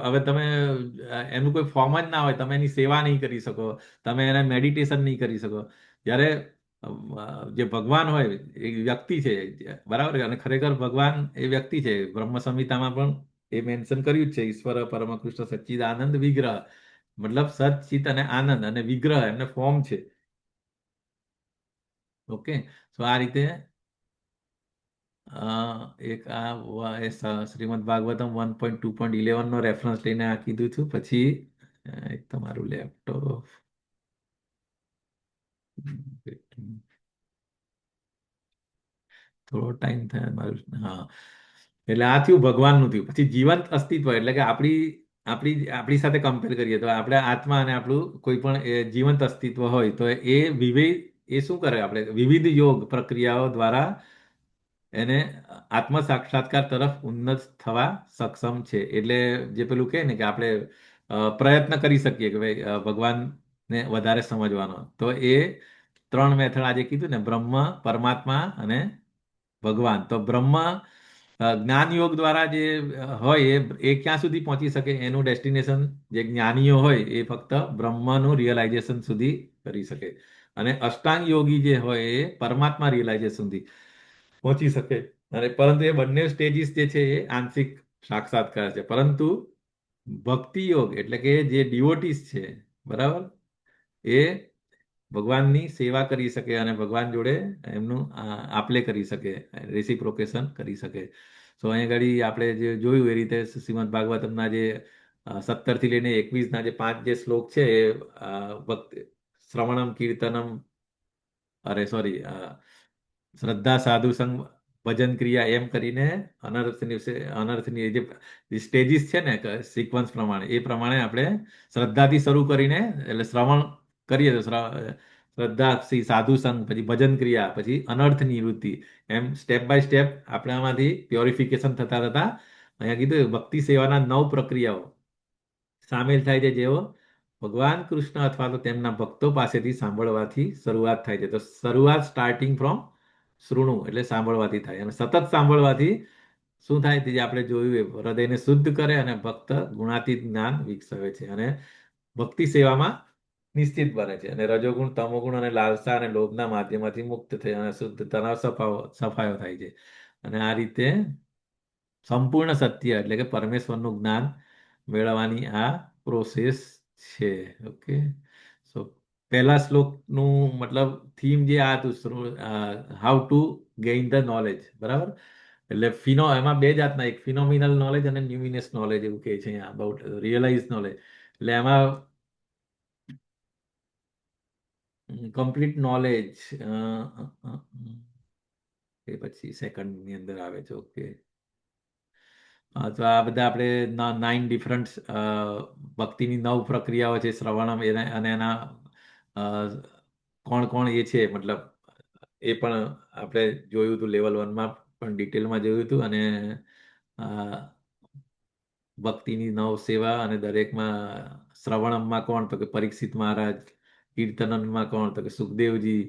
હવે તમે એનું કોઈ ફોર્મ જ ના હોય, તમે એની સેવા નહીં કરી શકો, તમે એને મેડિટેશન નહીં કરી શકો. જ્યારે જે ભગવાન હોય એ વ્યક્તિ છે, બરાબર, અને ખરેખર ભગવાન એ વ્યક્તિ છે. બ્રહ્મ સંહિતામાં પણ એ મેન્શન કર્યું જ છે, ઈશ્વર પરમ કૃષ્ણ સચ્ચિદાનંદ વિગ્રહ, મતલબ સત ચિત અને આનંદ અને વિગ્રહ એમને ફોર્મ છે. ઓકે. તો આ રીતે એક શ્રીમદ ભાગવતમ 1.2.11 નો રેફરન્સ લઈને આ કીધું છું. પછી એક તમારું લેપટોપ, થોડો ટાઈમ થાય મારું. હા, એટલે આ થયું ભગવાનનું થયું. પછી જીવંત અસ્તિત્વ એટલે કે આપણી સાથે કમ્પેર કરીએ તો આપણે આત્મા અને આપણું કોઈ પણ જીવંત અસ્તિત્વ હોય તો એ શું કરે, આપણે વિવિધ યોગ પ્રક્રિયાઓ દ્વારા એને આત્મ સાક્ષાત્કાર તરફ ઉન્નત થવા સક્ષમ છે. એટલે જે પેલું કહે ને કે આપણે પ્રયત્ન કરી શકીએ કે ભાઈ ભગવાનને વધારે સમજવાનો, તો એ ત્રણ મેથડ આજે કીધું ને, બ્રહ્મ, પરમાત્મા અને ભગવાન. તો બ્રહ્મ જ્ઞાન યોગ દ્વારા જે હોય એ ક્યાં સુધી પહોંચી શકે, એનું ડેસ્ટિનેશન જે જ્ઞાનીઓ હોય એ ફક્ત બ્રહ્મનું રિયલાઇઝેશન સુધી કરી શકે, અને અષ્ટાંગ યોગી જે હોય એ પરમાત્મા રિયલાઇઝેશન સુધી પહોંચી શકે. અને પરંતુ એ બંને સ્ટેજીસ જે છે એ આંશિક સાક્ષાત્કાર છે. પરંતુ ભક્તિ યોગ એટલે કે જે ડિવોટીસ છે, બરાબર, એ ભગવાનની સેવા કરી શકે અને ભગવાન જોડે એમનું આપલે કરી શકે, રેસિપ્રોકેશન કરી શકે. સો અહીં ઘડી આપણે જે જોયું એ રીતે શ્રીમદ ભાગવતમના જે 17 થી લઈને 21 ના જે 5 જે શ્લોક છે એ શ્રવણમ કીર્તનમ, અરે સોરી, શ્રદ્ધા સાધુ સંગ ભજન ક્રિયા એમ કરીને અનર્થની જે સ્ટેજીસ છે ને સિક્વન્સ પ્રમાણે, એ પ્રમાણે આપણે શ્રદ્ધાથી શરૂ કરીને એટલે શ્રવણ કરીએ તો શ્રદ્ધા, સાધુ સંગ, પછી ભજન ક્રિયા, પછી અનર્થ નિવૃત્તિ, એમ સ્ટેપ બાય સ્ટેપ આપણે આમાંથી પ્યોરિફિકેશન થતા થતા અહીંયા કીધું ભક્તિ સેવાના 9 પ્રક્રિયાઓ સામેલ થાય છે, જેઓ ભગવાન કૃષ્ણ અથવા તો તેમના ભક્તો પાસેથી સાંભળવાથી શરૂઆત થાય છે. તો શરૂઆત સ્ટાર્ટિંગ ફ્રોમ શૃણુ એટલે સાંભળવાથી થાય, અને સતત સાંભળવાથી શું થાય તે જે આપણે જોયું એ હૃદયને શુદ્ધ કરે અને ભક્ત ગુણાતીત જ્ઞાન વિકસાવે છે, અને ભક્તિ સેવામાં નિશ્ચિત બને છે, અને રજોગુણ, તમોગુણ અને લાલસા અને લોભના માધ્યમથી મુક્ત થઈ અને શુદ્ધ તણાવ સફાયો થાય છે. અને આ રીતે સંપૂર્ણ સત્ય એટલે કે પરમેશ્વરનું જ્ઞાન મેળવવાની આ પ્રોસેસ છે. ઓકે. સો પહેલા શ્લોકનું મતલબ થીમ જે આ હતું, how to gain the knowledge, બરાબર. એટલે એમાં બે જાતના, એક ફિનોમિનલ નોલેજ અને ન્યુમિનસ નોલેજ એવું કહે છે અહીંયા અબાઉટ રિયલાઇઝ નોલેજ. એટલે એમાં કમ્પ્લીટ નોલેજ એ પછી સેકન્ડની અંદર આવે છે. ઓકે. તો આ બધા આપણે 9 ડિફરન્ટ ભક્તિની 9 પ્રક્રિયાઓ છે, શ્રવણમ અને એના કોણ કોણ એ છે, મતલબ એ પણ આપણે જોયું હતું, લેવલ 1માં પણ ડિટેલમાં જોયું હતું. અને ભક્તિની 9 સેવા, અને દરેકમાં શ્રવણમમાં કોણ તો કે પરીક્ષિત મહારાજ, કીર્તનનમાં કોણ તો કે સુખદેવજી,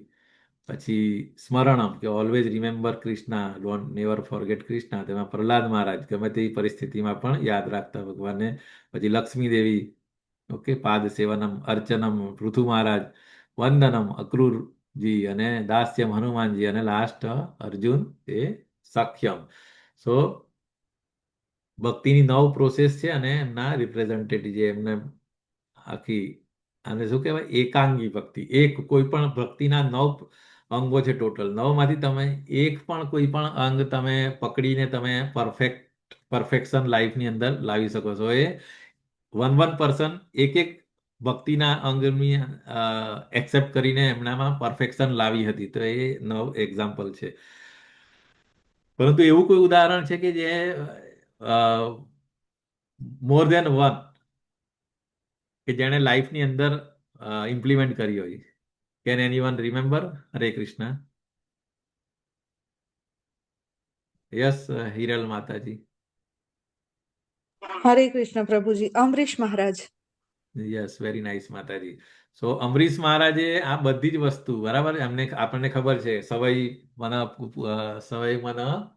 પછી સ્મરણમ કે always remember Krishna, don't never forget Krishna, તેમાં પ્રહલાદ મહારાજ ગમે તેવી પરિસ્થિતિમાં પણ યાદ રાખતા ભગવાનને. પછી લક્ષ્મી દેવી, ઓકે, પાદ સેવનમ, અર્ચનમ પૃથુ મહારાજ, વંદનમ અક્રૂરજી, અને દાસ્યમ હનુમાનજી, અને લાસ્ટ અર્જુન એ સખ્યમ. સો ભક્તિની 9 પ્રોસેસ છે, અને એમના રિપ્રેઝેન્ટેટિવ જે એમને આખી આને શું કહેવાય, એકાંગી ભક્તિ. એક કોઈ પણ ભક્તિના 9 અંગો છે ટોટલ. 9 માંથી તમે એક પણ કોઈ પણ અંગ તમે પકડીને તમે પરફેક્શન લાઈફની અંદર લાવી શકો છો. એ વન પર્સન એક એક ભક્તિના અંગની એક્સેપ્ટ કરીને એમનામાં પરફેક્શન લાવી હતી. તો એ 9 એક્ઝામ્પલ છે. પરંતુ એવું કોઈ ઉદાહરણ છે કે જે મોર દેન વન, કે જેણે લાઈફની અંદર ઇમ્પ્લિમેન્ટ કરી હોય? Can anyone remember? Hare Krishna. Yes, Hiral માતાજી.
હરે કૃષ્ણ પ્રભુજી, અમરીશ મહારાજ.
યસ, વેરી નાઇસ માતાજી. સો અમરીશ મહારાજે આ બધી જ વસ્તુ, બરાબર, આપણને ખબર છે, સવય મન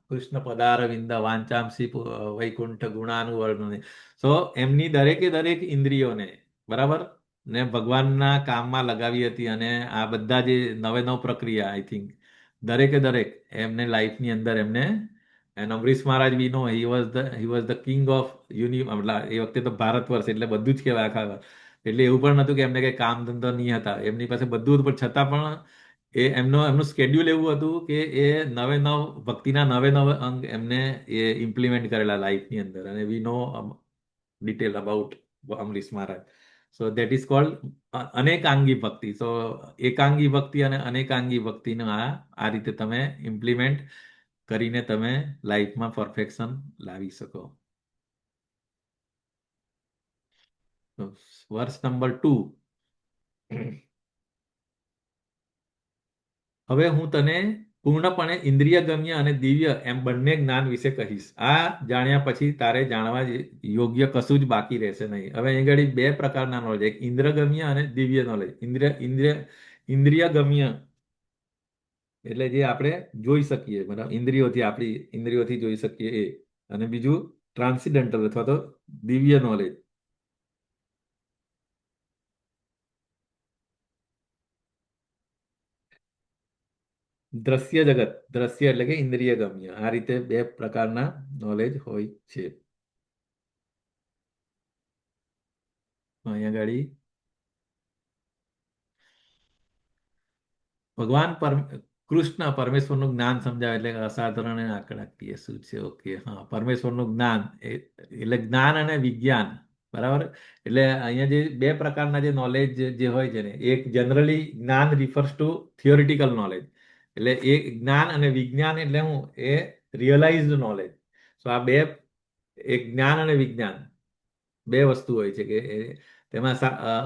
કૃષ્ણ પદાર વિંદ વાંચાંસી વૈકુંઠ ગુણાનુવર્ણને. સો એમની દરેકે દરેક ઇન્દ્રિયોને, બરાબર, ને ભગવાનના કામમાં લગાવી હતી, અને આ બધા જે નવે નવ પ્રક્રિયા, આઈ થિંક દરેકે દરેક એમને લાઈફની અંદર એમને. And Amrish Maharaj, we know he was the king of એ વખતે તો ભારત વર્ષ એટલે બધું જ કહેવાય આખા. એટલે એવું પણ નતું કે એમને કઈ કામ ધંધો નહીં હતા, એમની પાસે બધું હતું, પણ છતાં પણ એમનું સ્કેડ્યુલ એવું હતું કે એ નવે નવ ભક્તિના નવે નવ અંગ એમને એ ઇમ્પ્લિમેન્ટ કરેલા લાઈફની અંદર, અને we know detail about Amrish Maharaj. So that is called Anekangi Bhakti. So એકાંગી ભક્તિ અને અનેકાંગી ભક્તિનું આ રીતે તમે ઇમ્પ્લિમેન્ટ કરીને તમે લાઈફમાં પરફેક્શન લાવી શકો. વર્ષ નંબર 2. હવે હું તને પૂર્ણપણે ઇન્દ્રિયગમ્ય અને દિવ્ય એમ બંને જ્ઞાન વિશે કહીશ. આ જાણ્યા પછી તારે જાણવા યોગ્ય કશું જ બાકી રહેશે નહીં. હવે અહીં આગળ બે પ્રકારના નોલેજ, એક ઇન્દ્રગમ્ય અને દિવ્ય નોલેજ. ઇન્દ્રિયગમ્ય એટલે જે આપણે જોઈ શકીએ, મતલબ ઇન્દ્રિયોથી, આપણી ઇન્દ્રિયોથી જોઈ શકીએ એ. અને બીજું ટ્રાન્સિડેન્ટલ અથવા તો દિવ્ય નોલેજ. દ્રશ્ય જગત, દ્રશ્ય એટલે કે ઇન્દ્રિયગમ્ય. આ રીતે બે પ્રકારના નોલેજ હોય છે. અહીંયા આગળ ભગવાન કૃષ્ણ પરમેશ્વરનું જ્ઞાન સમજાવે, એટલે અસાધારણ અને આંકડાકીય શું છે? ઓકે, હા, પરમેશ્વરનું જ્ઞાન એટલે જ્ઞાન અને વિજ્ઞાન, બરાબર. એટલે અહીંયા જે બે પ્રકારના જે નોલેજ જે હોય છે ને, એક જનરલી જ્ઞાન રિફર્સ ટુ થિયોરિટિકલ નોલેજ, એટલે એ જ્ઞાન, અને વિજ્ઞાન એટલે હું એ રિયલાઇઝડ નોલેજ. સો આ બે, એક જ્ઞાન અને વિજ્ઞાન બે વસ્તુ હોય છે કે તેમાં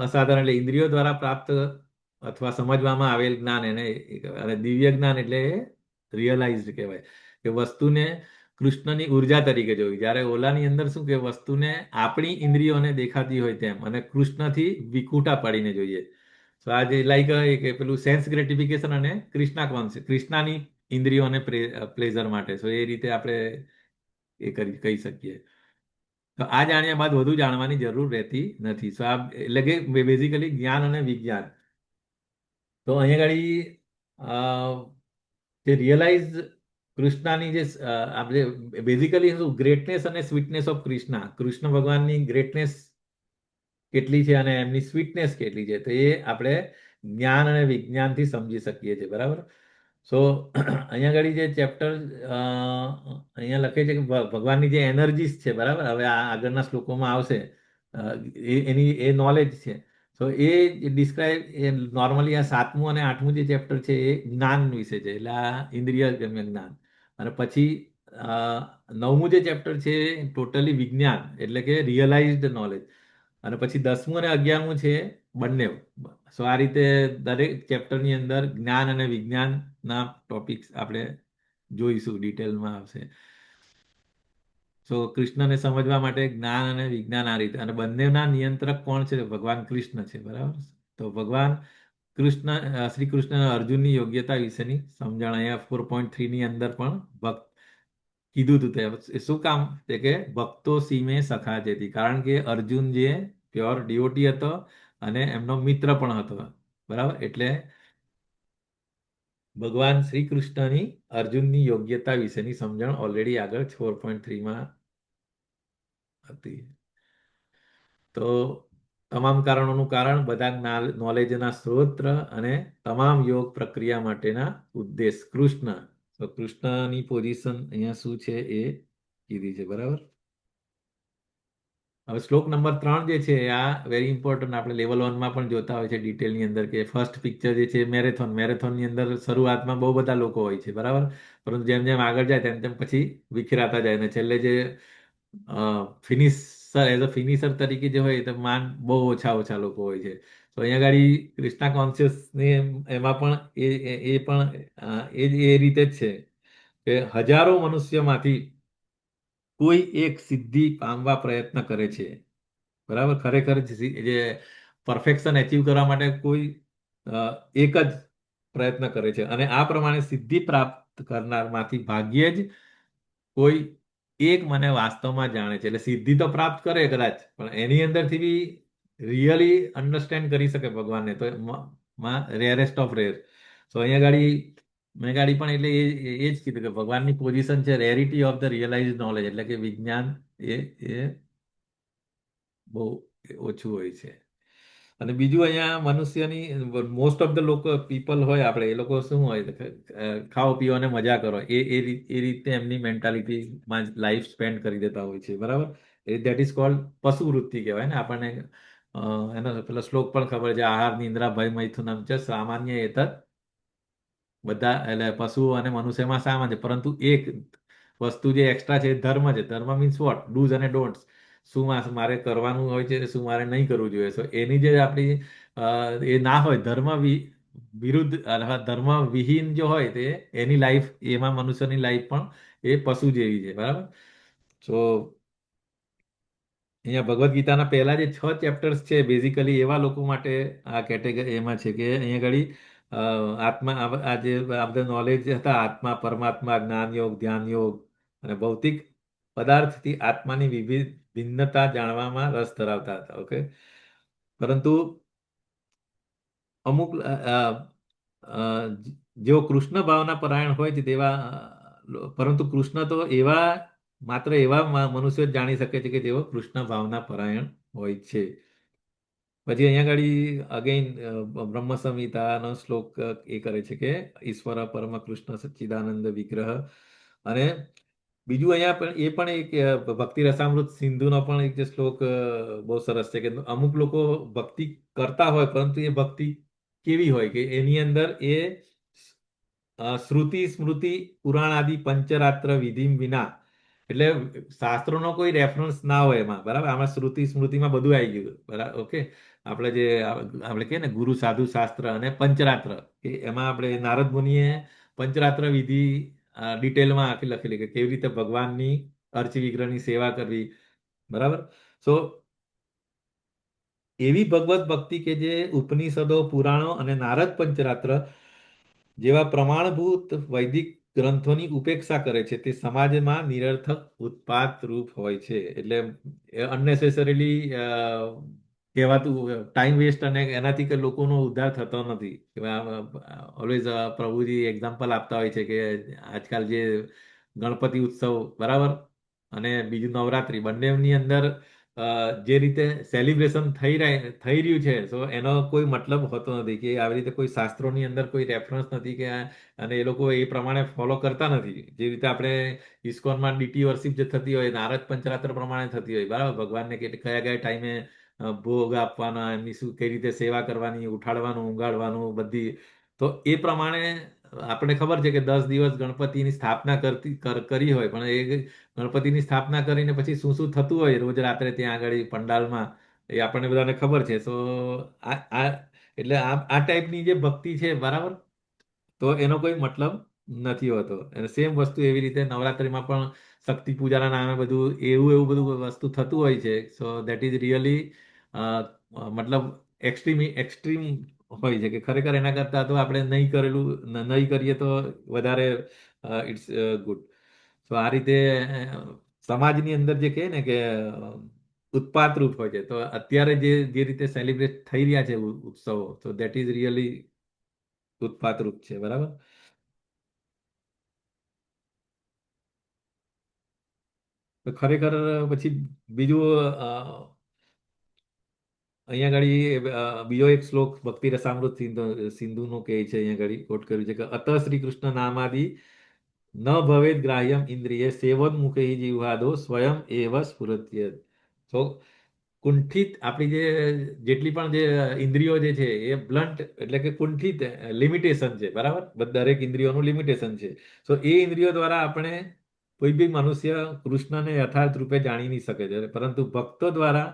અસાધારણ એટલે ઇન્દ્રિયો દ્વારા પ્રાપ્ત અથવા સમજવામાં આવેલ જ્ઞાન એને અને દિવ્ય જ્ઞાન એટલે રિયલાઇઝડ કહેવાય, કે વસ્તુને કૃષ્ણની ઉર્જા તરીકે જોઈ. જ્યારે ઓલાની અંદર શું કે વસ્તુને આપણી ઇન્દ્રિયોને દેખાતી હોય તેમ, અને કૃષ્ણથી વિખૂટા પાડીને જોઈએ. તો આ જે લાઈક કે પેલું સેન્સ ગ્રેટિફિકેશન અને કૃષ્ણાની ઇન્દ્રિયોને પ્લેઝર માટે. સો એ રીતે આપણે એ કહી શકીએ. તો આ જાણ્યા બાદ વધુ જાણવાની જરૂર રહેતી નથી. સો આ એટલે કે બેઝિકલી જ્ઞાન અને વિજ્ઞાન. તો અહીંયા આગળ જે રિયલાઇઝ કૃષ્ણની જે આપણે બેઝિકલી શું ગ્રેટનેસ અને સ્વીટનેસ ઓફ કૃષ્ણ ભગવાનની ગ્રેટનેસ કેટલી છે અને એમની સ્વીટનેસ કેટલી છે, તો એ આપણે જ્ઞાન અને વિજ્ઞાનથી સમજી શકીએ છીએ, બરાબર. સો અહીંયા આગળ જે ચેપ્ટર અહીંયા લખે છે કે ભગવાનની જે એનર્જીસ છે, બરાબર, હવે આ આગળના શ્લોકોમાં આવશે, એની એ નોલેજ છે. તો એ ડિસ્ક્રાઇબ એ નોર્મલી આ 7મું અને 8મું જે ચેપ્ટર છે એ જ્ઞાન વિશે છે, એટલે આ ઇન્દ્રિયગમ્ય જ્ઞાન. અને પછી 9મું જે ચેપ્ટર છે ટોટલી વિજ્ઞાન એટલે કે રિયલાઇઝડ નોલેજ. અને પછી 10મું અને 11મું છે બંને. સો આ રીતે દરેક ચેપ્ટરની અંદર જ્ઞાન અને વિજ્ઞાનના ટોપિક્સ આપણે જોઈશું, ડિટેલમાં આવશે. સો કૃષ્ણને સમજવા માટે જ્ઞાન અને વિજ્ઞાન આ રીતે, અને બંનેના નિયંત્રક કોણ છે? ભગવાન કૃષ્ણ છે, બરાબર. તો ભગવાન કૃષ્ણ, શ્રી કૃષ્ણ અર્જુનની યોગ્યતા વિશેની સમજણ અહીંયા 4.3 અંદર પણ કીધું હતું. તે શું કામ? તે કે ભક્તો સીમે સખા જેથી, કારણ કે અર્જુન જે પ્યોર ડિવોટી હતો અને એમનો મિત્ર પણ હતો, બરાબર. એટલે ભગવાન શ્રી કૃષ્ણની અર્જુનની યોગ્યતા વિશેની સમજણ ઓલરેડી આગળ 4.3માં હતી. તો તમામ કારણોનું કારણ, બધા નોલેજના સ્ત્રોત અને તમામ યોગ પ્રક્રિયા માટેના ઉદ્દેશ કૃષ્ણ. તો કૃષ્ણની પોઝિશન અહીંયા શું છે એ કીધી છે, બરાબર. હવે શ્લોક નંબર 3 જે છે આ વેરી ઇમ્પોર્ટન્ટ, આપણે લેવલ 1માં પણ જોતા હોય છે ડિટેલની અંદર કે ફર્સ્ટ પિક્ચર જે છે મેરેથોનની અંદર શરૂઆતમાં બહુ બધા લોકો હોય છે, બરાબર. પરંતુ જેમ જેમ આગળ જાય તેમ તેમ પછી વિખરાતા જાય ને છેલ્લે જે ફિનિશર એઝ અ ફિનિશર તરીકે જે હોય તો બહુ ઓછા ઓછા લોકો હોય છે. તો અહીંયા આગળ ક્રિષ્ના કોન્શિયસની એમાં પણ એ પણ એ રીતે જ છે કે હજારો મનુષ્યમાંથી કોઈ એક સિદ્ધિ પામવા પ્રયત્ન કરે છે, બરાબર. ખરેખર જે પરફેક્શન એચીવ કરવા માટે કોઈ એક જ પ્રયત્ન કરે છે અને આ પ્રમાણે સિદ્ધિ પ્રાપ્ત કરનારમાંથી ભાગ્યે જ કોઈ એક મને વાસ્તવમાં જાણે છે. એટલે સિદ્ધિ તો પ્રાપ્ત કરે કદાચ, પણ એની અંદરથી બી રિયલી અન્ડરસ્ટેન્ડ કરી શકે ભગવાનને તો રેરેસ્ટ ઓફ રેર. તો અહીંયા ગાડી મેં ગાડી પણ એટલે એ જ કીધું કે ભગવાનની પોઝિશન છે રેરિટી ઓફ ધ રિયલાઇઝ નોલેજ, એટલે કે વિજ્ઞાન એ બહુ ઓછું હોય છે. અને બીજું અહીંયા મનુષ્યની મોસ્ટ ઓફ ધ લોકો પીપલ હોય આપણે એ લોકો શું હોય ખાઓ પીઓ અને મજા કરો એ રીતે એમની મેન્ટાલિટીમાં લાઈફ સ્પેન્ડ કરી દેતા હોય છે, બરાબર. દેટ ઇઝ કોલ્ડ પશુ વૃત્તિ કહેવાય ને આપણને. એનો પેલો શ્લોક પણ ખબર છે, આહાર નિંદ્રા ભય મૈથુનમ છે સામાન્ય એતત બધા, એટલે પશુઓ અને મનુષ્યમાં સામાન્ય, પરંતુ એક વસ્તુ જે એક્સ્ટ્રા છે એ ધર્મ છે. ધર્મ મીન્સ વોટ, ડૂઝ અને ડોન્ટ્સ. શું મારે કરવાનું હોય છે, શું મારે નહીં કરવું જોઈએ. સો એની જે આપણી એ ના હોય ધર્મ વિરુદ્ધ અથવા ધર્મ વિહીન જો હોય તે એની લાઈફ, એમાં મનુષ્યની લાઈફ પણ એ પશુ જેવી છે, બરાબર. સો અહીંયા ભગવદ્ ગીતાના પહેલા જે 6 ચેપ્ટર્સ છે બેઝિકલી એવા લોકો માટે આ કેટેગરી એમાં છે કે અહીંયા ઘડી આત્મા આ જે આ બધા નોલેજ હતા, આત્મા પરમાત્મા જ્ઞાન યોગ ધ્યાન યોગ અને ભૌતિક પદાર્થથી આત્માની વિવિધ ભિન્નતા જાણવામાં રસ ધરાવતા હતા. ઓકે, પરંતુ અમુક જેઓ કૃષ્ણ ભાવના પરાયણ હોય છે તેવા પરંતુ કૃષ્ણ તો માત્ર એવા મનુષ્યો જ જાણી શકે છે કે જેઓ કૃષ્ણ ભાવના પરાયણ હોય છે. પછી અહીંયા આગળ અગેન બ્રહ્મ સંહિતાનો શ્લોક એ કરે છે કે ઈશ્વર પરમ કૃષ્ણ સચ્ચિદાનંદ વિગ્રહ. અને બીજું અહીંયા પણ એ પણ એક ભક્તિ રસામૃત સિંધુનો પણ એક જે શ્લોક બહુ સરસ છે કે અમુક લોકો ભક્તિ કરતા હોય પરંતુ એ ભક્તિ કેવી હોય કે એની અંદર એ શ્રુતિ સ્મૃતિ પુરાણ આદિ પંચરાત્ર વિધિ વિના, એટલે શાસ્ત્રોનો કોઈ રેફરન્સ ના હોય એમાં, બરાબર. આમાં શ્રુતિ સ્મૃતિમાં બધું આવી ગયું, બરાબર. ઓકે, આપણે કહીએ ને ગુરુ સાધુ શાસ્ત્ર અને પંચરાત્ર, કે એમાં આપણે નારદ મુનિએ પંચરાત્ર વિધિ ડિટેલમાં આખી લખેલી કે કેવી રીતે ભગવાનની અર્ચ વિગ્રહની સેવા કરવી, બરાબર. સો એવી ભગવત ભક્તિ કે જે ઉપનિષદો પુરાણો અને નારદ પંચરાત્ર જેવા પ્રમાણભૂત વૈદિક ગ્રંથોની ઉપેક્ષા કરે છે તે સમાજમાં નિરર્થક ઉત્પાત રૂપ હોય છે. એટલે અનનેસેસરીલી કહેવાતું ટાઈમ વેસ્ટ અને એનાથી કે લોકોનો ઉદ્ધાર થતો નથી. ઓલવેઝ પ્રભુજી એક્ઝામ્પલ આપતા હોય છે કે આજકાલ જે ગણપતિ ઉત્સવ, બરાબર, અને બીજું નવરાત્રી, બંનેની અંદર જે રીતે સેલિબ્રેશન થઈ રહ્યું છે તો એનો કોઈ મતલબ હોતો નથી કે આવી રીતે કોઈ શાસ્ત્રોની અંદર કોઈ રેફરન્સ નથી કે અને એ લોકો એ પ્રમાણે ફોલો કરતા નથી. જે રીતે આપણે ઇસ્કોનમાં ડીટી વર્શિપ જે થતી હોય નારદ પંચરાત્ર પ્રમાણે થતી હોય, બરાબર. ભગવાનને કે કયા કયા ટાઈમે ભોગ આપવાના, એમની શું કઈ રીતે સેવા કરવાની, ઉઠાડવાનું ઊંઘાડવાનું બધી, તો એ પ્રમાણે આપણે ખબર છે કે 10 દિવસ ગણપતિની સ્થાપના કરી હોય, પણ એ ગણપતિની સ્થાપના કરીને પછી શું શું થતું હોય રોજ રાત્રે ત્યાં આગળ પંડાલમાં એ આપણને બધાને ખબર છે. સો એટલે આ ટાઈપની જે ભક્તિ છે, બરાબર, તો એનો કોઈ મતલબ નથી હોતો. અને સેમ વસ્તુ એવી રીતે નવરાત્રિમાં પણ શક્તિ પૂજાના નામે બધું એવું એવું બધું વસ્તુ થતું હોય છે. સો દેટ ઇઝ રિયલી મતલબ એક્સ્ટ્રીમ હોય છે કે ખરેખર એના કરતાં તો આપણે નહીં કરીએ તો વધારે ઇટ્સ ગુડ. તો આ રીતે સમાજની અંદર જે કહે ને કે ઉત્પાત રૂપ હોય છે, તો અત્યારે જે રીતે સેલિબ્રેટ થઈ રહ્યા છે ઉત્સવો, તો દેટ ઇઝ રિયલી ઉત્પાત રૂપ છે, બરાબર. તો ખરેખર પછી બીજું અહીંયા આગળ બીજો એક શ્લોક ભક્તિ રસામૃત સિંધુનો કહે છે, અહીંયા આગળ કોટ કર્યું છે કે અત શ્રી કૃષ્ણ નામાદિ ન ભવેદ ગ્રાહ્યમ ઇન્દ્રિય સેવન મુખે જીવાદો સ્વયં એવ સ્ફુરત્ય. તો કુંઠિત આપણી જેટલી પણ જે ઇન્દ્રિયો જે છે એ બ્લન્ટ એટલે કે કુંઠિત લિમિટેશન છે, બરાબર. દરેક ઇન્દ્રિયોનું લિમિટેશન છે. તો એ ઇન્દ્રિયો દ્વારા આપણે કોઈ બી મનુષ્ય કૃષ્ણને યથાર્થ રૂપે જાણી નહીં શકે છે, પરંતુ ભક્તો દ્વારા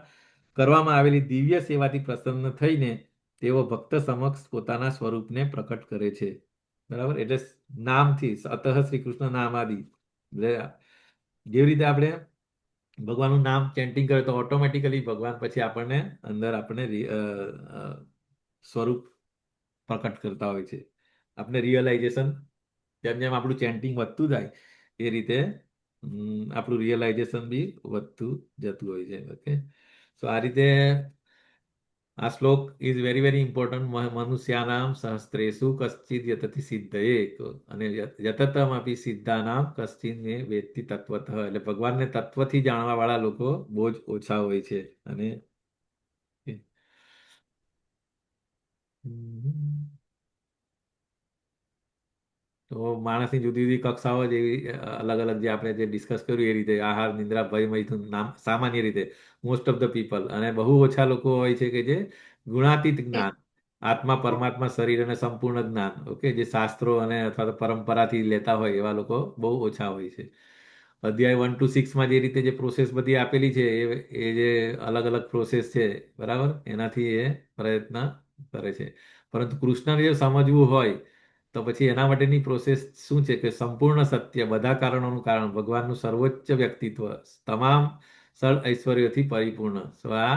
કરવામાં આવેલી દિવ્ય સેવાથી પ્રસન્ન થઈને તેઓ ભક્ત સમક્ષ પોતાના સ્વરૂપને પ્રકટ કરે છે, બરાબર. એટલે નામથી અતઃ શ્રી કૃષ્ણ નામાદિ, એટલે જેવી રીતે આપણે ભગવાનનું નામ ચેન્ટિંગ કરે તો ઓટોમેટિકલી ભગવાન પછી આપણને અંદર આપણે સ્વરૂપ પ્રકટ કરતા હોય છે. આપણે રિયલાઇઝેશન જેમ જેમ આપણું ચેન્ટિંગ વધતું જાય એ રીતે આપણું રિયલાઇઝેશન બી વધતું જતું હોય છે. ઓકે, સો આ રીતે આ શ્લોક ઇઝ વેરી વેરી ઇમ્પોર્ટન્ટ. મનુષ્યાનામ સહસ્ત્રેષુ કશ્ચિદ યતતિ સિદ્ધયે, અને યતતમપી સિદ્ધાનામ કશ્ચિદ મે વેત્તિ તત્વતઃ, એટલે ભગવાનને તત્વથી જાણવા વાળા લોકો બહુ જ ઓછા હોય છે. અને તો માણસની જુદી જુદી કક્ષાઓ જેવી અલગ અલગ જે આપણે જે ડિસ્કસ કર્યું એ રીતે આહાર, નિદ્રા, ભય, મૈથુન નામ સામાન્ય રીતે મોસ્ટ ઓફ ધ પીપલ, અને બહુ ઓછા લોકો હોય છે કે જે ગુણાતીત જ્ઞાન, આત્મા પરમાત્મા શરીર અને સંપૂર્ણ જ્ઞાન, ઓકે, જે શાસ્ત્રો અને અથવા તો પરંપરાથી લેતા હોય એવા લોકો બહુ ઓછા હોય છે. અધ્યાય 1 to 6માં જે રીતે જે પ્રોસેસ બધી આપેલી છે એ જે અલગ અલગ પ્રોસેસ છે, બરાબર, એનાથી એ પ્રયત્ન કરે છે. પરંતુ કૃષ્ણને જો સમજવું હોય તો પછી એના માટેની પ્રોસેસ શું છે કે સંપૂર્ણ સત્ય, બધા કારણોનું કારણ, ભગવાનનું સર્વોચ્ચ વ્યક્તિત્વ, તમામ સર્વ ઐશ્વર્યોથી પરિપૂર્ણ. સો આ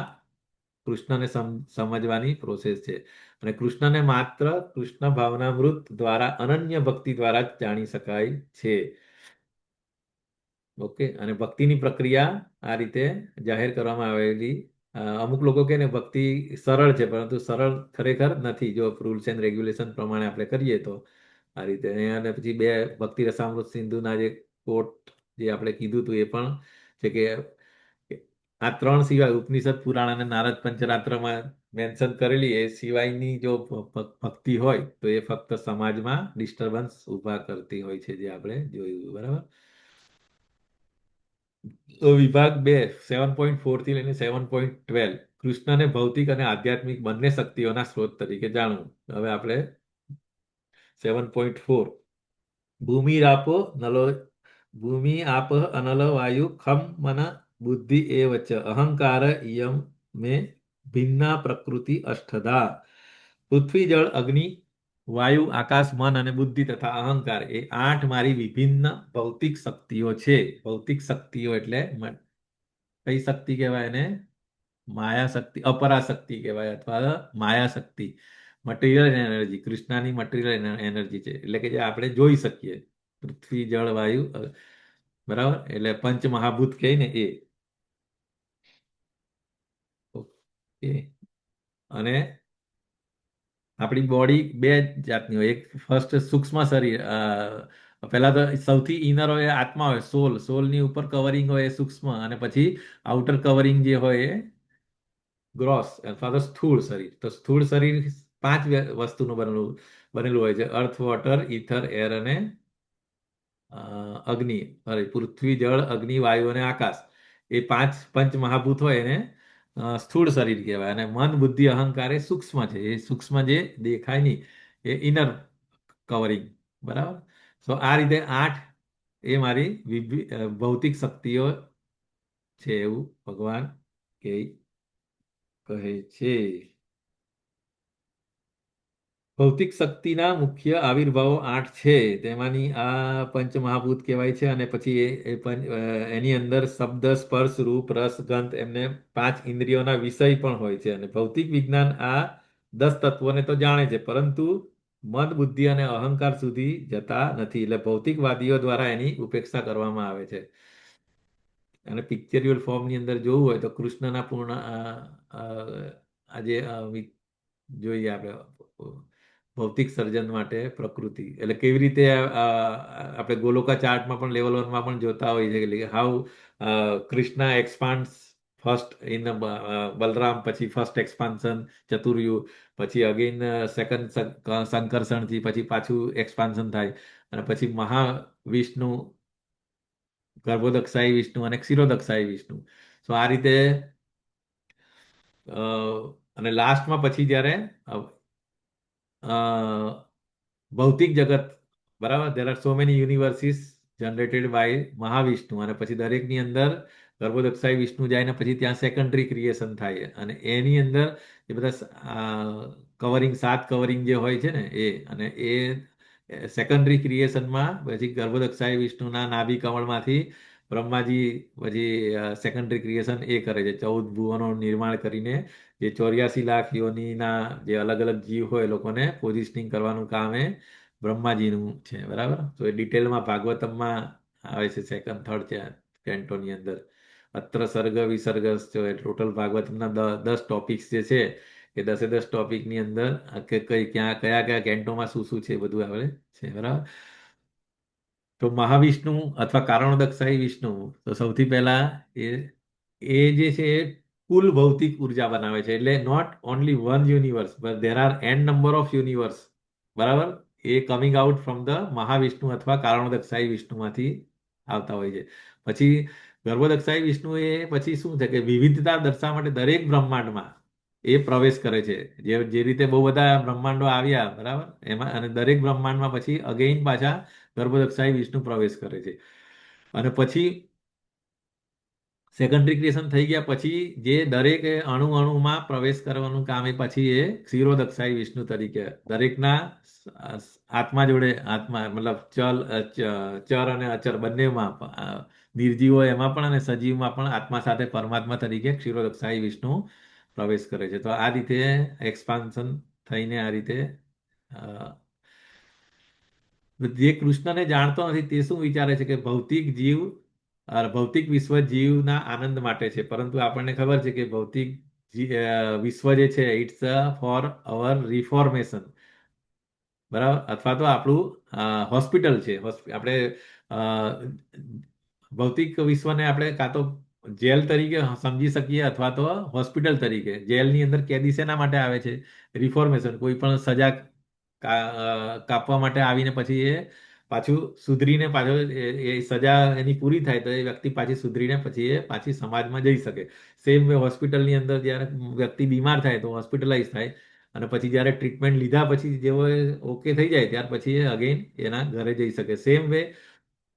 કૃષ્ણને સમજવાની પ્રોસેસ છે. અને કૃષ્ણને માત્ર કૃષ્ણ ભાવનામૃત દ્વારા, અનન્ય ભક્તિ દ્વારા જ જાણી શકાય છે. ઓકે, અને ભક્તિની પ્રક્રિયા આ રીતે જાહેર કરવામાં આવેલી. અમુક લોકો કહે ને ભક્તિ સરળ છે, પરંતુ સરળ ખરેખર નથી જો રૂલ્સ એન્ડ રેગ્યુલેશન પ્રમાણે આપણે કરીએ તો. આ રીતે અને પછી બે ભક્તિ રસામૃત સિંધુના જે કોટ જે આપણે કીધું હતું એ પણ છે કે આ ત્રણ સિવાય ઉપનિષદ, પુરાણ અને નારદ પંચરાત્રમાં મેન્શન કરેલી એ સિવાયની જો ભક્તિ હોય તો એ ફક્ત સમાજમાં ડિસ્ટર્બન્સ ઊભા કરતી હોય છે, જે આપણે જોયું, બરાબર. તો વિભાગ 2 7.4 થી લઈને 7.12 કૃષ્ણને ભૌતિક અને આધ્યાત્મિક બંને શક્તિઓના સ્ત્રોત તરીકે જાણવું. હવે આપણે 7.4 ભૂમિ આપ અનલ વાયુ ખમ મન બુદ્ધિ એવ ચ અહંકાર ઇયમ મે ભિન્ના પ્રકૃતિ અષ્ટધા. પૃથ્વી, જળ, અગ્નિ, વાયુ, આકાશ, મન અને બુદ્ધિ તથા અહંકાર એ 8 મારી વિભિન્ન ભૌતિક શક્તિઓ છે. ભૌતિક શક્તિઓ એટલે કઈ શક્તિ કહેવાય એને? માયા શક્તિ, અપરા શક્તિ કહેવાય, અથવા માયા શક્તિ, મટીરિયલ એનર્જી. કૃષ્ણની મટીરિયલ એનર્જી છે, એટલે કે જે આપણે જોઈ શકીએ. પૃથ્વી, જળ, વાયુ, બરાબર, એટલે પંચ મહાભૂત કહે ને એ. ઓકે, અને આપણી બોડી બે જાતની હોય. એક ફર્સ્ટ સૂક્ષ્મ શરીર, પહેલા તો સૌથી ઇનર હોય આત્મા હોય, સોલની ઉપર કવરિંગ હોય એ સૂક્ષ્મ, અને પછી આઉટર કવરિંગ જે હોય એ ગ્રોસ અથવા તો સ્થૂળ શરીર. તો સ્થૂળ શરીર 5 વસ્તુનું બનેલું હોય છે: અર્થ, વોટર, ઇથર, એર અને અગ્નિ. પૃથ્વી, જળ, અગ્નિ, વાયુ અને આકાશ એ 5 પંચ મહાભૂત હોય એને સ્થૂળ શરીર કહેવાય. અને મન, બુદ્ધિ, અહંકાર એ સૂક્ષ્મ છે. એ સૂક્ષ્મ જે દેખાય નહીં એ ઇનર કવરિંગ, બરાબર. તો આ રીતે 8 એ મારી ભૌતિક શક્તિઓ છે એવું ભગવાન કહે છે. ભૌતિક શક્તિના મુખ્ય આવિર્ભાવો 8 છે. તેમાંની આ પંચમહાભૂત કહેવાય છે. અને પછી એની અંદર શબ્દ, સ્પર્શ, રૂપ, રસ, ગંધ એમને 5 ઇન્દ્રિયોના વિષય પણ હોય છે. અને ભૌતિક વિજ્ઞાન આ 10 તત્વોને તો જાણે છે, પરંતુ મન, બુદ્ધિ અને અહંકાર સુધી જતા નથી. એટલે ભૌતિકવાદીઓ દ્વારા એની ઉપેક્ષા કરવામાં આવે છે. અને પિક્ચરિયલ ફોર્મની અંદર જોવું હોય તો કૃષ્ણના પૂર્ણ આજે જોઈએ આપણે ભૌતિક સર્જન માટે પ્રકૃતિ, એટલે કેવી રીતે આપણે ગોલોકા ચાર્ટમાં પણ લેવલ 1માં પણ જોતા હોઈએ છીએ કે how Krishna expand first in Balram, પછી ફર્સ્ટ એક્સપાન્શન ચતુર્યુ, પછી અગેન સેકન્ડ સંકર્ષણથી પછી પાછું એક્સપાન્શન થાય, અને પછી મહાવિષ્ણુ, ગર્ભોદક્ષાયી વિષ્ણુ અને ક્ષીરોદક્ષાયી વિષ્ણુ. તો આ રીતે અ, અને લાસ્ટમાં પછી જ્યારે અ, ભૌતિક જગત, બરાબર, there are so many universes generated by Mahavishnu, અને પછી દરેકની અંદર ગર્ભોદક્ષાય વિષ્ણુ જાય ને પછી ત્યાં સેકન્ડરી ક્રિએશન થાય, અને એની અંદર એ બધા કવરિંગ, 7 કવરિંગ જે હોય છે ને એ, અને એ સેકન્ડરી ક્રિએશનમાં પછી ગર્ભોદક્ષાય વિષ્ણુના નાભી કમળમાંથી બ્રહ્માજી પછી સેકન્ડરી ક્રિએશન એ કરે છે, 14 ભુવનો નિર્માણ કરીને જે 84 લાખ યોનિના જે અલગ અલગ જીવ હોય એ લોકોને પોઝિશનિંગ કરવાનું કામ એ બ્રહ્માજીનું છે, બરાબર. તો એ ડિટેલમાં ભાગવતમમાં આવે છે, સેકન્ડ થર્ડ કેન્ટોની અંદર. અત્ર સર્ગ વિસર્ગ ટોટલ ભાગવતમના 10 ટોપિક્સ જે છે એ 10 ટોપિકની અંદર કે કઈ ક્યાં કયા કયા કેન્ટોમાં શું શું છે એ બધું આવે છે, બરાબર. તો મહાવિષ્ણુ અથવા કારણોદક્ષાયી વિષ્ણુ, તો સૌથી પહેલા એ એ જે છે એ કુલ ભૌતિક ઉર્જા બનાવે છે, એટલે not only one universe but there are an number of universe, બરાબર. એ coming out from the Mahavishnu અથવા કારણોદક્ષાયી વિષ્ણુમાંથી આવતા હોય છે. પછી ગર્ભોદક્ષાયી વિષ્ણુ એ પછી શું છે કે વિવિધતા દર્શાવવા માટે દરેક બ્રહ્માંડમાં એ પ્રવેશ કરે છે. જે રીતે બહુ બધા બ્રહ્માંડો આવ્યા, બરાબર, એમાં અને દરેક બ્રહ્માંડમાં પછી અગેઇન પાછા ગર્ભોદક્ષાયી વિષ્ણુ પ્રવેશ કરે છે. અને પછી સેકન્ડરી ક્રિએશન થઈ ગયા પછી જે દરેક અણુ અણુમાં પ્રવેશ કરવાનું કામ એ પછી એ ક્ષીરોદક્ષાયી વિષ્ણુ તરીકે દરેકના આત્મા જોડે, આત્મા મતલબ ચર અને અચર બંનેમાં, નિર્જીવ હોય એમાં પણ અને સજીવમાં પણ આત્મા સાથે પરમાત્મા તરીકે ક્ષીરોદક્ષાયી વિષ્ણુ પ્રવેશ કરે છે. તો આ રીતે એક્સપાન્શન થઈને આ રીતે જે કૃષ્ણને જાણતો નથી તે શું વિચારે છે કે ભૌતિક વિશ્વ જીવના આનંદ માટે છે, પરંતુ આપણને ખબર છે કે ભૌતિક વિશ્વ જે છે ઇટ્સ ફોર અવર રિફોર્મેશન, બરાબર, અથવા તો આપણું હોસ્પિટલ છે. આપણે અ, ભૌતિક વિશ્વને આપણે કાં તો જેલ તરીકે સમજી શકીએ અથવા તો હોસ્પિટલ તરીકે. જેલની અંદર કેદી શેના માટે આવે છે? રિફોર્મેશન, કોઈ પણ સજા કાપવા માટે આવીને પછી એ પાછું સુધરીને પાછો એ સજા એની પૂરી થાય તો એ વ્યક્તિ પાછી સુધરીને પછી એ પાછી સમાજમાં જઈ શકે. સેમ વે હોસ્પિટલની અંદર જ્યારે વ્યક્તિ બીમાર થાય તો હોસ્પિટલાઇઝ થાય, અને પછી જ્યારે ટ્રીટમેન્ટ લીધા પછી જેવો ઓકે થઈ જાય ત્યાર પછી એ અગેન એના ઘરે જઈ શકે. સેમ વે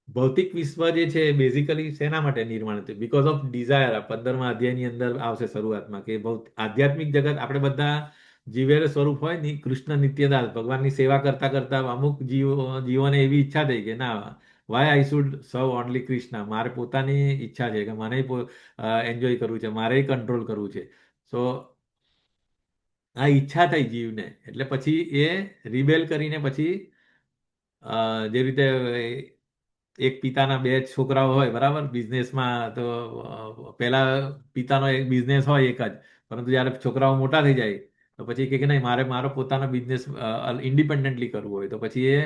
ભૌતિક વિશ્વ જે છે બેઝિકલી શેના માટે નિર્માણ થયું? Because of desire. 15મા અધ્યાયની અંદર આવશે શરૂઆતમાં કે આધ્યાત્મિક જગત આપણે બધા જીવેર સ્વરૂપ હોય ને, કૃષ્ણ નિત્યદાસ ભગવાનની સેવા કરતા કરતા અમુક જીવોને એવી ઈચ્છા થઈ કે ના, વાય આઈ શુડ સર્વ ઓનલી કૃષ્ણ, મારે પોતાની ઈચ્છા છે કે મને એન્જોય કરવું છે, મારે કંટ્રોલ કરવું છે. સો આ ઈચ્છા થઈ જીવને, એટલે પછી એ રિબેલ કરીને પછી જે રીતે એક પિતાના બે છોકરાઓ હોય, બરાબર, બિઝનેસમાં તો પેલા પિતાનો એક બિઝનેસ હોય એક જ, પરંતુ જ્યારે છોકરાઓ મોટા થઈ જાય તો પછી કે નહીં, મારે મારો પોતાનો બિઝનેસ ઇન્ડિપેન્ડન્ટલી કરવું હોય તો પછી એ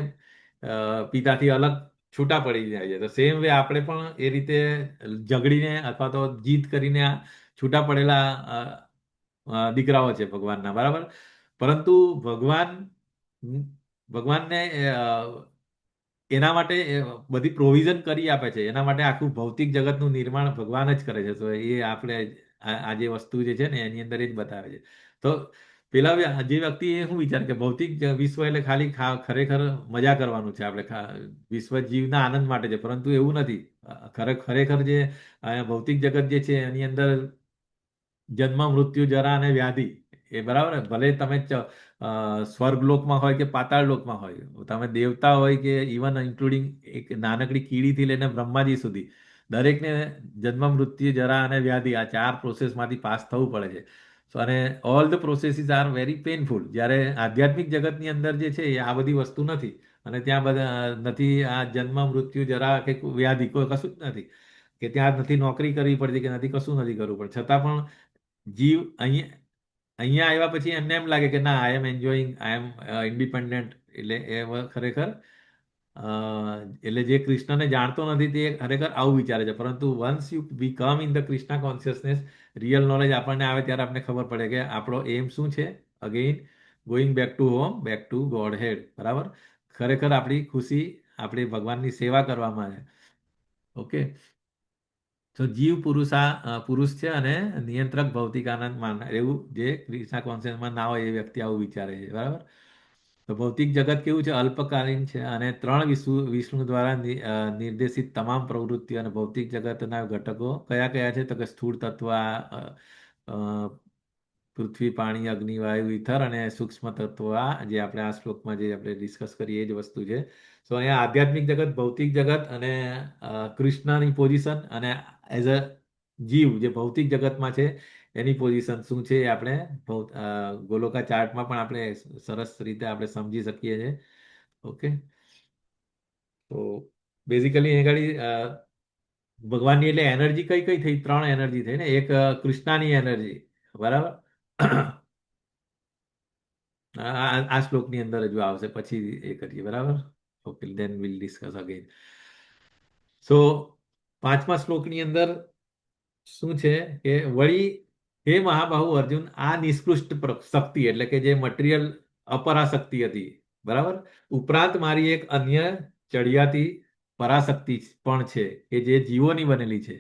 પિતાથી અલગ છૂટા પડી જાય છે. તો સેમ વે આપણે પણ એ રીતે ઝઘડીને અથવા તો જીત કરીને છૂટા પડેલા દીકરાઓ છે ભગવાનના, બરાબર. પરંતુ ભગવાનને એના માટે બધી પ્રોવિઝન કરી આપે છે. એના માટે આખું ભૌતિક જગતનું નિર્માણ ભગવાન જ કરે છે. તો એ આપણે આ જે વસ્તુ જે છે ને એની અંદર એ જ બતાવે છે. તો પેલા જે વ્યક્તિ એ શું વિચારે કે ભૌતિક વિશ્વ એટલે ખાલી ખરેખર મજા કરવાનું છે, આપણે વિશ્વ જીવના આનંદ માટે છે, પરંતુ એવું નથી. ખરેખર જે ભૌતિક જગત જે છે એની અંદર જન્મ, મૃત્યુ, જરા અને વ્યાધિ, એ બરાબર ને? ભલે તમે સ્વર્ગલોકમાં હોય કે પાતાળ લોકમાં હોય, તમે દેવતા હોય કે ઇવન ઇન્ક્લુડિંગ એક નાનકડી કીડીથી લઈને બ્રહ્માજી સુધી, દરેકને જન્મ, મૃત્યુ, જરા અને વ્યાધિ આ 4 પ્રોસેસમાંથી પાસ થવું પડે છે. અને all the processes are very painful. જ્યારે આધ્યાત્મિક જગતની અંદર જે છે એ આ બધી વસ્તુ નથી, અને ત્યાં બધા નથી આ જન્મ, મૃત્યુ, જરા કે વ્યાધિ, કોઈ કશું જ નથી, કે ત્યાં નથી નોકરી કરવી પડતી કે નથી કશું નથી કરવું પડે, છતાં પણ જીવ અહીંયા અહીંયા આવ્યા પછી એમને એમ લાગે કે ના, આઈ એમ એન્જોઈંગ, આઈ એમ ઇન્ડિપેન્ડન્ટ. એટલે એ ખરેખર અ, એટલે જે કૃષ્ણને જાણતો નથી તે ખરેખર આવું વિચારે છે. પરંતુ once you we come in the Krishna consciousness, real knowledge આપણને આવે ત્યારે આપણને ખબર પડે કે આપણો એમ શું છે. Again going back to home, back to godhead, બરાબર. ખરેખર આપણી ખુશી આપણી ભગવાનની સેવા કરવામાં છે. ઓકે. તો જીવ પુરુષ છે અને નિયંત્રક ભૌતિક આનંદ માનનાર એવું જે ક્રિષ્ના કોન્શિયસમાં ના હોય એ વ્યક્તિ આવું વિચારે છે, બરાબર. તો ભૌતિક જગત કેવું છે? અલ્પકાલીન છે અને ત્રણ વિષ્ણુ દ્વારા નિર્દેશિત તમામ પ્રવૃત્તિઓ અને ભૌતિક જગતના ઘટકો કયા કયા છે? તો કે સ્થૂળ તત્વ, અ, પૃથ્વી, પાણી, અગ્નિ, વાયુ, ઈથર અને સૂક્ષ્મ તત્વો, જે આપણે આ શ્લોકમાં જે આપણે ડિસ્કસ કરીએ એ જ વસ્તુ છે. સો અહીંયા આધ્યાત્મિક જગત, ભૌતિક જગત અને કૃષ્ણની પોઝિશન અને એઝ અ જીવ જે ભૌતિક જગતમાં છે એની પોઝિશન શું છે એ આપણે ગોલોકા ચાર્ટમાં પણ આપણે સરસ રીતે આપણે સમજી શકીએ છીએ. ઓકે, તો બેઝિકલી અહીં આગળ ભગવાનની એટલે એનર્જી કઈ કઈ થઈ? ત્રણ એનર્જી થઈ ને. એક કૃષ્ણાની એનર્જી, બરાબર. આ શ્લોકની અંદર હજુ આવશે, પછી એ કરીએ, બરાબર. Okay, then will discuss again. So પાંચમા શ્લોકની અંદર શું છે કે વળી હે મહાબાહુ અર્જુન, આ નિષ્કૃષ્ટ શક્તિ એટલે કે જે મટીરિયલ અપરાશક્તિ હતી, બરાબર, ઉપરાંત મારી એક અન્ય ચડિયાતી પરાશક્તિ પણ છે કે જે જીવોની બનેલી છે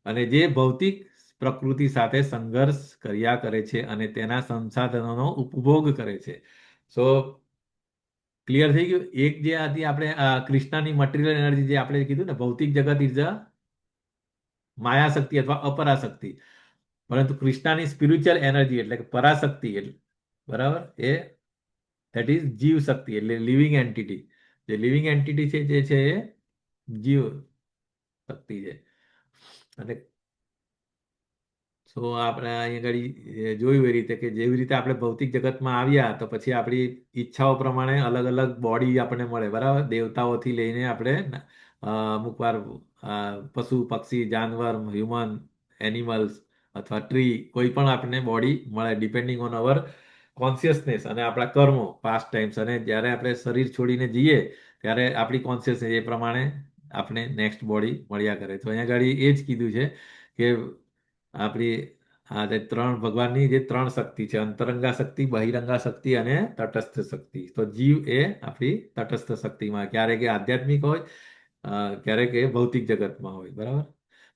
અને જે ભૌતિક પ્રકૃતિ સાથે સંઘર્ષ કર્યા કરે છે અને તેના સંસાધનોનો ઉપભોગ કરે છે. સો ક્લિયર થઈ ગયું? એક જે હતી આપણે કૃષ્ણની મટીરિયલ એનર્જી જે આપણે કીધું ને, ભૌતિક જગત ઇઝ અ માયાશક્તિ અથવા અપરાશક્તિ, પરંતુ કૃષ્ણની સ્પિરિચ્યુઅલ એનર્જી એટલે કે પરાશક્તિ એટલે, બરાબર, એ ધેટ ઇઝ જીવ શક્તિ એટલે લિવિંગ એન્ટિટી. જે લિવિંગ એન્ટિટી છે જે છે એ જીવ શક્તિ છે. અને સો આપણે અહીંયા આગળ જોયું એ રીતે કે જેવી રીતે આપણે ભૌતિક જગતમાં આવ્યા તો પછી આપણી ઈચ્છાઓ પ્રમાણે અલગ અલગ બોડી આપણને મળે, બરાબર. દેવતાઓથી લઈને આપણે અમુક વાર પશુ, પક્ષી, જાનવર, હ્યુમન, એનિમલ્સ અથવા ટ્રી, કોઈ પણ આપણને બોડી મળે ડિપેન્ડિંગ ઓન અવર કોન્શિયસનેસ અને આપણા કર્મો, પાસ્ટ ટાઈમ્સ. અને જ્યારે આપણે શરીર છોડીને જઈએ ત્યારે આપણી કોન્શિયસનેસ એ પ્રમાણે આપણે નેક્સ્ટ બોડી મળ્યા કરે. તો અહીંયા આગળ એ જ કીધું છે કે આપણી આ જે ત્રણ ભગવાનની જે ત્રણ શક્તિ છે, અંતરંગા શક્તિ, બહિરંગા શક્તિ અને તટસ્થ શક્તિ. તો જીવ એ આપણી તટસ્થ શક્તિમાં, ક્યારેક એ આધ્યાત્મિક હોય, ક્યારેક એ ભૌતિક જગતમાં હોય, બરાબર.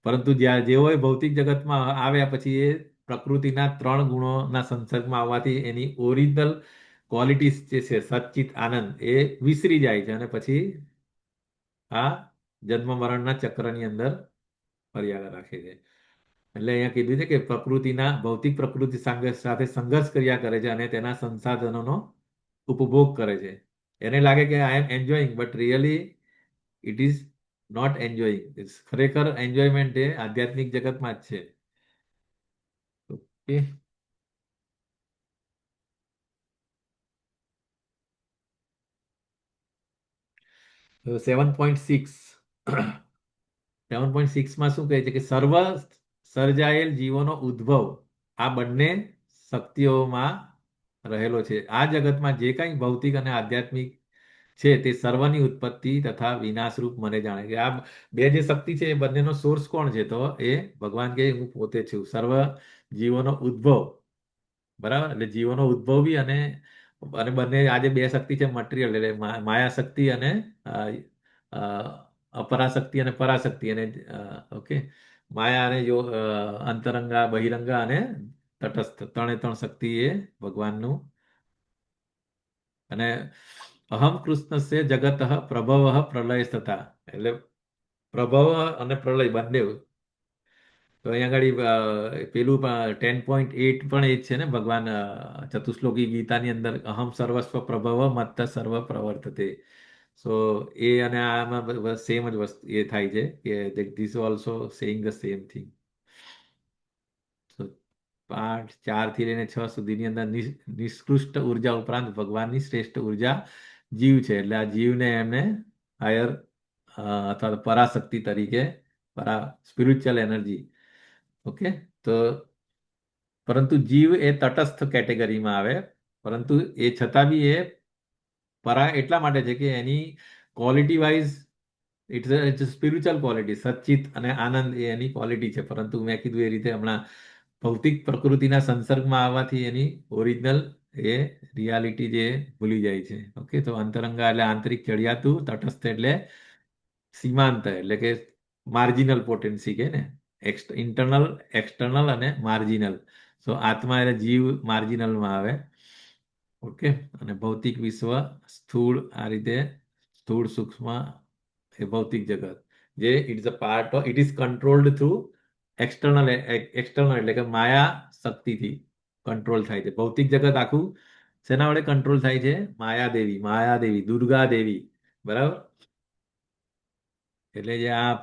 પરંતુ જ્યાં જેવો એ ભૌતિક જગતમાં આવ્યા પછી એ પ્રકૃતિના ત્રણ ગુણોના સંસર્ગમાં આવવાથી એની ઓરિજિનલ ક્વોલિટીઝ જે છે સચ્ચિત આનંદ એ વિસરી જાય છે અને પછી આ જન્મ મરણના ચક્રની અંદર ફર્યા રાખે છે. એટલે અહીંયા કીધું છે કે પ્રકૃતિના ભૌતિક પ્રકૃતિ સાથે સંઘર્ષ કર્યા કરે છે અને તેના સંસાધનોનો ઉપભોગ કરે છે. એને લાગે કે I am enjoying, but really it is not enjoying. ખરેખર એન્જોયમેન્ટ એ આધ્યાત્મિક જગતમાં જ છે. ઓકે, 7.6 7.6માં શું કહે છે કે સર્વ સર્જાયેલ જીવોનો ઉદ્ભવ આ બંને શક્તિઓમાં રહેલો છે. આ જગતમાં જે કંઈ ભૌતિક અને આધ્યાત્મિક છે તે સર્વની ઉત્પત્તિ તથા વિનાશરૂપ મને જાણે કે આ બે જે શક્તિ છે એ બંનેનો સોર્સ કોણ છે? તો એ ભગવાન કે હું પોતે છું. સર્વ જીવોનો ઉદ્ભવ, બરાબર, એટલે જીવોનો ઉદ્ભવ બી અને અને બંને આજે બે શક્તિ છે મટીરિયલ એટલે માયા શક્તિ અને અ, અપરાશક્તિ અને પરાશક્તિ. અને ઓકે, માયા અને અંતરંગા, બહિરંગા અને તટસ્થ, ત્રણે ત્રણ શક્તિ એ ભગવાનનું. અને અહમ કૃષ્ણસ્ય જગત પ્રભવ પ્રલય થતા એટલે પ્રભવ અને પ્રલય બંને. તો અહીંયા આગળ પેલું 10.8 પણ એ જ છે ને, ભગવાન ચતુશ્લોકી ગીતાની અંદર અહમ સર્વસ્વ પ્રભવ મત્ત સર્વ પ્રવર્તતે. સો એ અને આમાં સેમ જ વસ્તુ એ થાય છે કે this also saying the same thing. પાઠ 4 થી લઈને 6 સુધીની અંદર નિષ્કૃષ્ટ ઉર્જા ઉપરાંત ભગવાનની શ્રેષ્ઠ ઉર્જા જીવ છે. એટલે આ જીવને એમને હાયર અથવા તો પરાશક્તિ તરીકે, સ્પિરિચ્યુઅલ એનર્જી. ઓકે, તો પરંતુ જીવ એ તટસ્થ કેટેગરીમાં આવે, પરંતુ એ છતાં બી એ પરા એટલા માટે છે કે એની quality wise it's spiritual quality, સચ્ચિત અને આનંદ એ એની ક્વોલિટી છે. પરંતુ મેં કીધું એ રીતે હમણાં ભૌતિક પ્રકૃતિના સંસર્ગમાં આવવાથી એની ઓરિજિનલ એ રિયાલિટી જે ભૂલી જાય છે. ઓકે, તો અંતરંગા એટલે આંતરિક ચડિયાતું, તટસ્થ એટલે સીમાંત એટલે કે માર્જિનલ પોટેન્સી કે ને ઇન્ટરનલ, એક્સટર્નલ અને માર્જિનલ. સો આત્મા એટલે જીવ માર્જિનલમાં આવે. ઓકે. અને ભૌતિક વિશ્વ સ્થૂળ, આ રીતે સ્થૂળ સૂક્ષ્મ એ ભૌતિક જગત, જે it's a part of, it is controlled through external. External એટલે કે માયા શક્તિથી કંટ્રોલ થાય છે. ભૌતિક જગત આખું શેના વડે કંટ્રોલ થાય છે? માયાદેવી, માયાદેવી, દુર્ગા દેવી. બરાબર. એટલે જે આ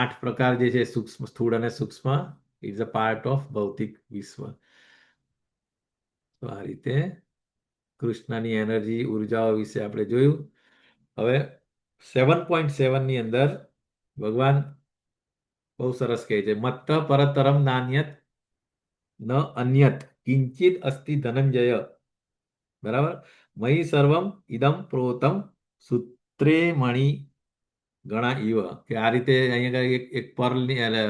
8 પ્રકાર જે છે, સૂક્ષ્મ, સ્થૂળ અને સૂક્ષ્મ, ઇઝ અ પાર્ટ ઓફ ભૌતિક વિશ્વ. તો આ રીતે કૃષ્ણની એનર્જી, ઉર્જાઓ વિશે આપણે જોયું. હવે 7.7 ની અંદર ભગવાન બહુ સરસ કહે છે, મત્ત પરતરમ નાન્યત ન અન્યત કિંચિત અસ્તિ ધનંજય. બરાબર. મયી સર્વમ ઇદમ પ્રોતમ સૂત્રે મણિ ગણા ઈવ. કે આ રીતે અહીંયા આગળ એક પર્લની એટલે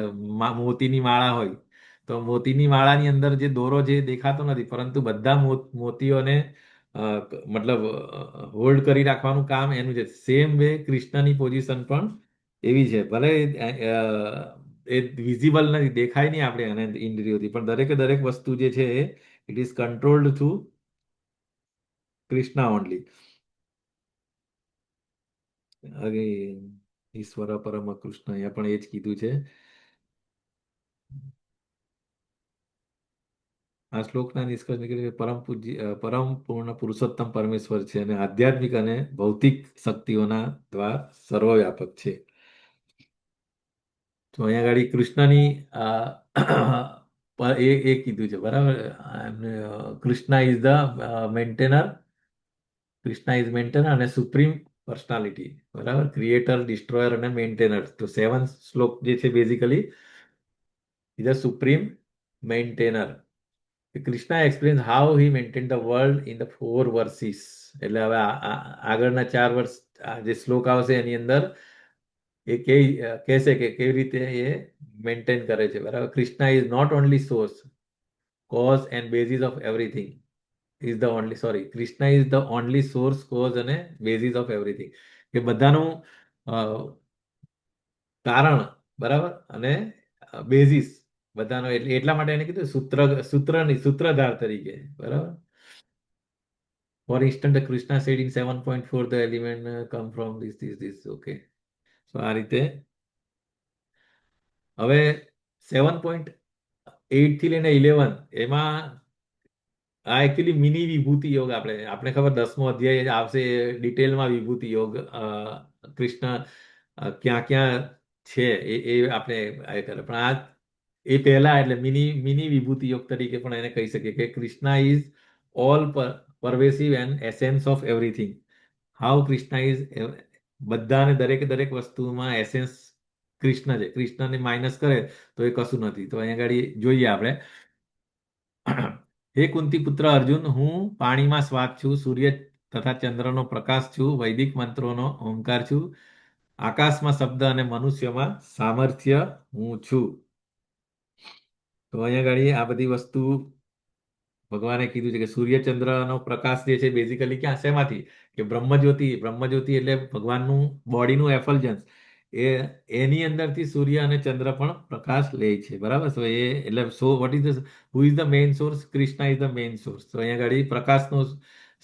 મોતીની માળા હોય, તો મોતીની માળાની અંદર જે દોરો જે દેખાતો નથી, પરંતુ બધા મોતીઓને મતલબ હોલ્ડ કરી રાખવાનું કામ એનું છે. સેમ વે કૃષ્ણની પોઝિશન પણ એવી છે. ભલે એ વિઝિબલ નથી, દેખાય નહીં આપણે અને ઇન્દ્રિયોથી, પણ દરેકે દરેક વસ્તુ જે છે it is controlled through Krishna only. અરે ઈશ્વર પરમ કૃષ્ણ, અહીંયા પણ એ જ કીધું છે. આ શ્લોકના નિષ્કર્ષ નીકળે કે પરમ પૂજ્ય, પરમ પૂર્ણ પુરુષોત્તમ પરમેશ્વર છે અને આધ્યાત્મિક અને ભૌતિક શક્તિઓના દ્વાર સર્વવ્યાપક છે. તો અહીંયા આગળ કૃષ્ણની એ કીધું છે. બરાબર. એમને Krishna is the maintainer, Krishna is maintainer અને સુપ્રીમ પર્સનાલિટી. બરાબર. ક્રિએટર, ડિસ્ટ્રોયર અને મેન્ટેનર. તો 7 શ્લોક જે છે basically is a supreme maintainer. Krishna explains how he maintain the world in the 4 verses. એટલે હવે આગળના 4 વર્ષ જે શ્લોક આવશે એની અંદર એ કહેશે કે કેવી રીતે એ મેન્ટેન કરે છે. બરાબર. Krishna is not only source, cause and basis of everything. Is the only, sorry, Krishna is the only source, cause અને બેઝિસ ઓફ એવરીથિંગ. કે બધાનું કારણ, બરાબર, અને બેઝિસ બધાનો. એટલે એટલા માટે એને કીધું સૂત્રધાર તરીકે. બરાબર. For instant Krishna said in 7.4 the element come from this. Okay. તો આ રીતે હવે 7.8 થી લઈને 11 એમાં આ એકચ્યુઅલી મિની વિભૂતિ યોગ. આપણે ખબર 10મો અધ્યાય આવશે ડિટેલમાં વિભૂતિ યોગ, કૃષ્ણ ક્યાં ક્યાં છે એ આપણે એ કરે. પણ આ એ પહેલા એટલે મિની મિની વિભૂતિ યોગ તરીકે પણ એને કહી શકીએ કે Krishna is all pervasive and essence of everything. How Krishna is બધાને દરેક દરેક વસ્તુમાં એસેન્સ કૃષ્ણ છે. કૃષ્ણને માઇનસ કરે તો એ કશું નથી. તો અહીંયા આગળ જોઈએ આપણે. હે કુંતી પુત્ર અર્જુન, હું પાણીમાં શ્વાસ છું, સૂર્ય તથા ચંદ્રનો પ્રકાશ છું, વૈદિક મંત્રોનો ઓમકાર છું, આકાશમાં શબ્દ અને મનુષ્યમાં સામર્થ્ય હું છું. તો અહીંયા આગળ આ બધી વસ્તુ ભગવાને કીધું છે કે સૂર્યચંદ્રનો પ્રકાશ જે છે બેઝિકલી ક્યાં, શેમાંથી? કે બ્રહ્મજ્યોતિ. બ્રહ્મજ્યોતિ એટલે ભગવાનનું બોડીનું એફલ્જન્સ. એની અંદરથી સૂર્ય અને ચંદ્ર પણ પ્રકાશ લે છે. બરાબર. તો એ એટલે what is the, who is the main source? Krishna is the main source. તો અહીંયા આગળ પ્રકાશનો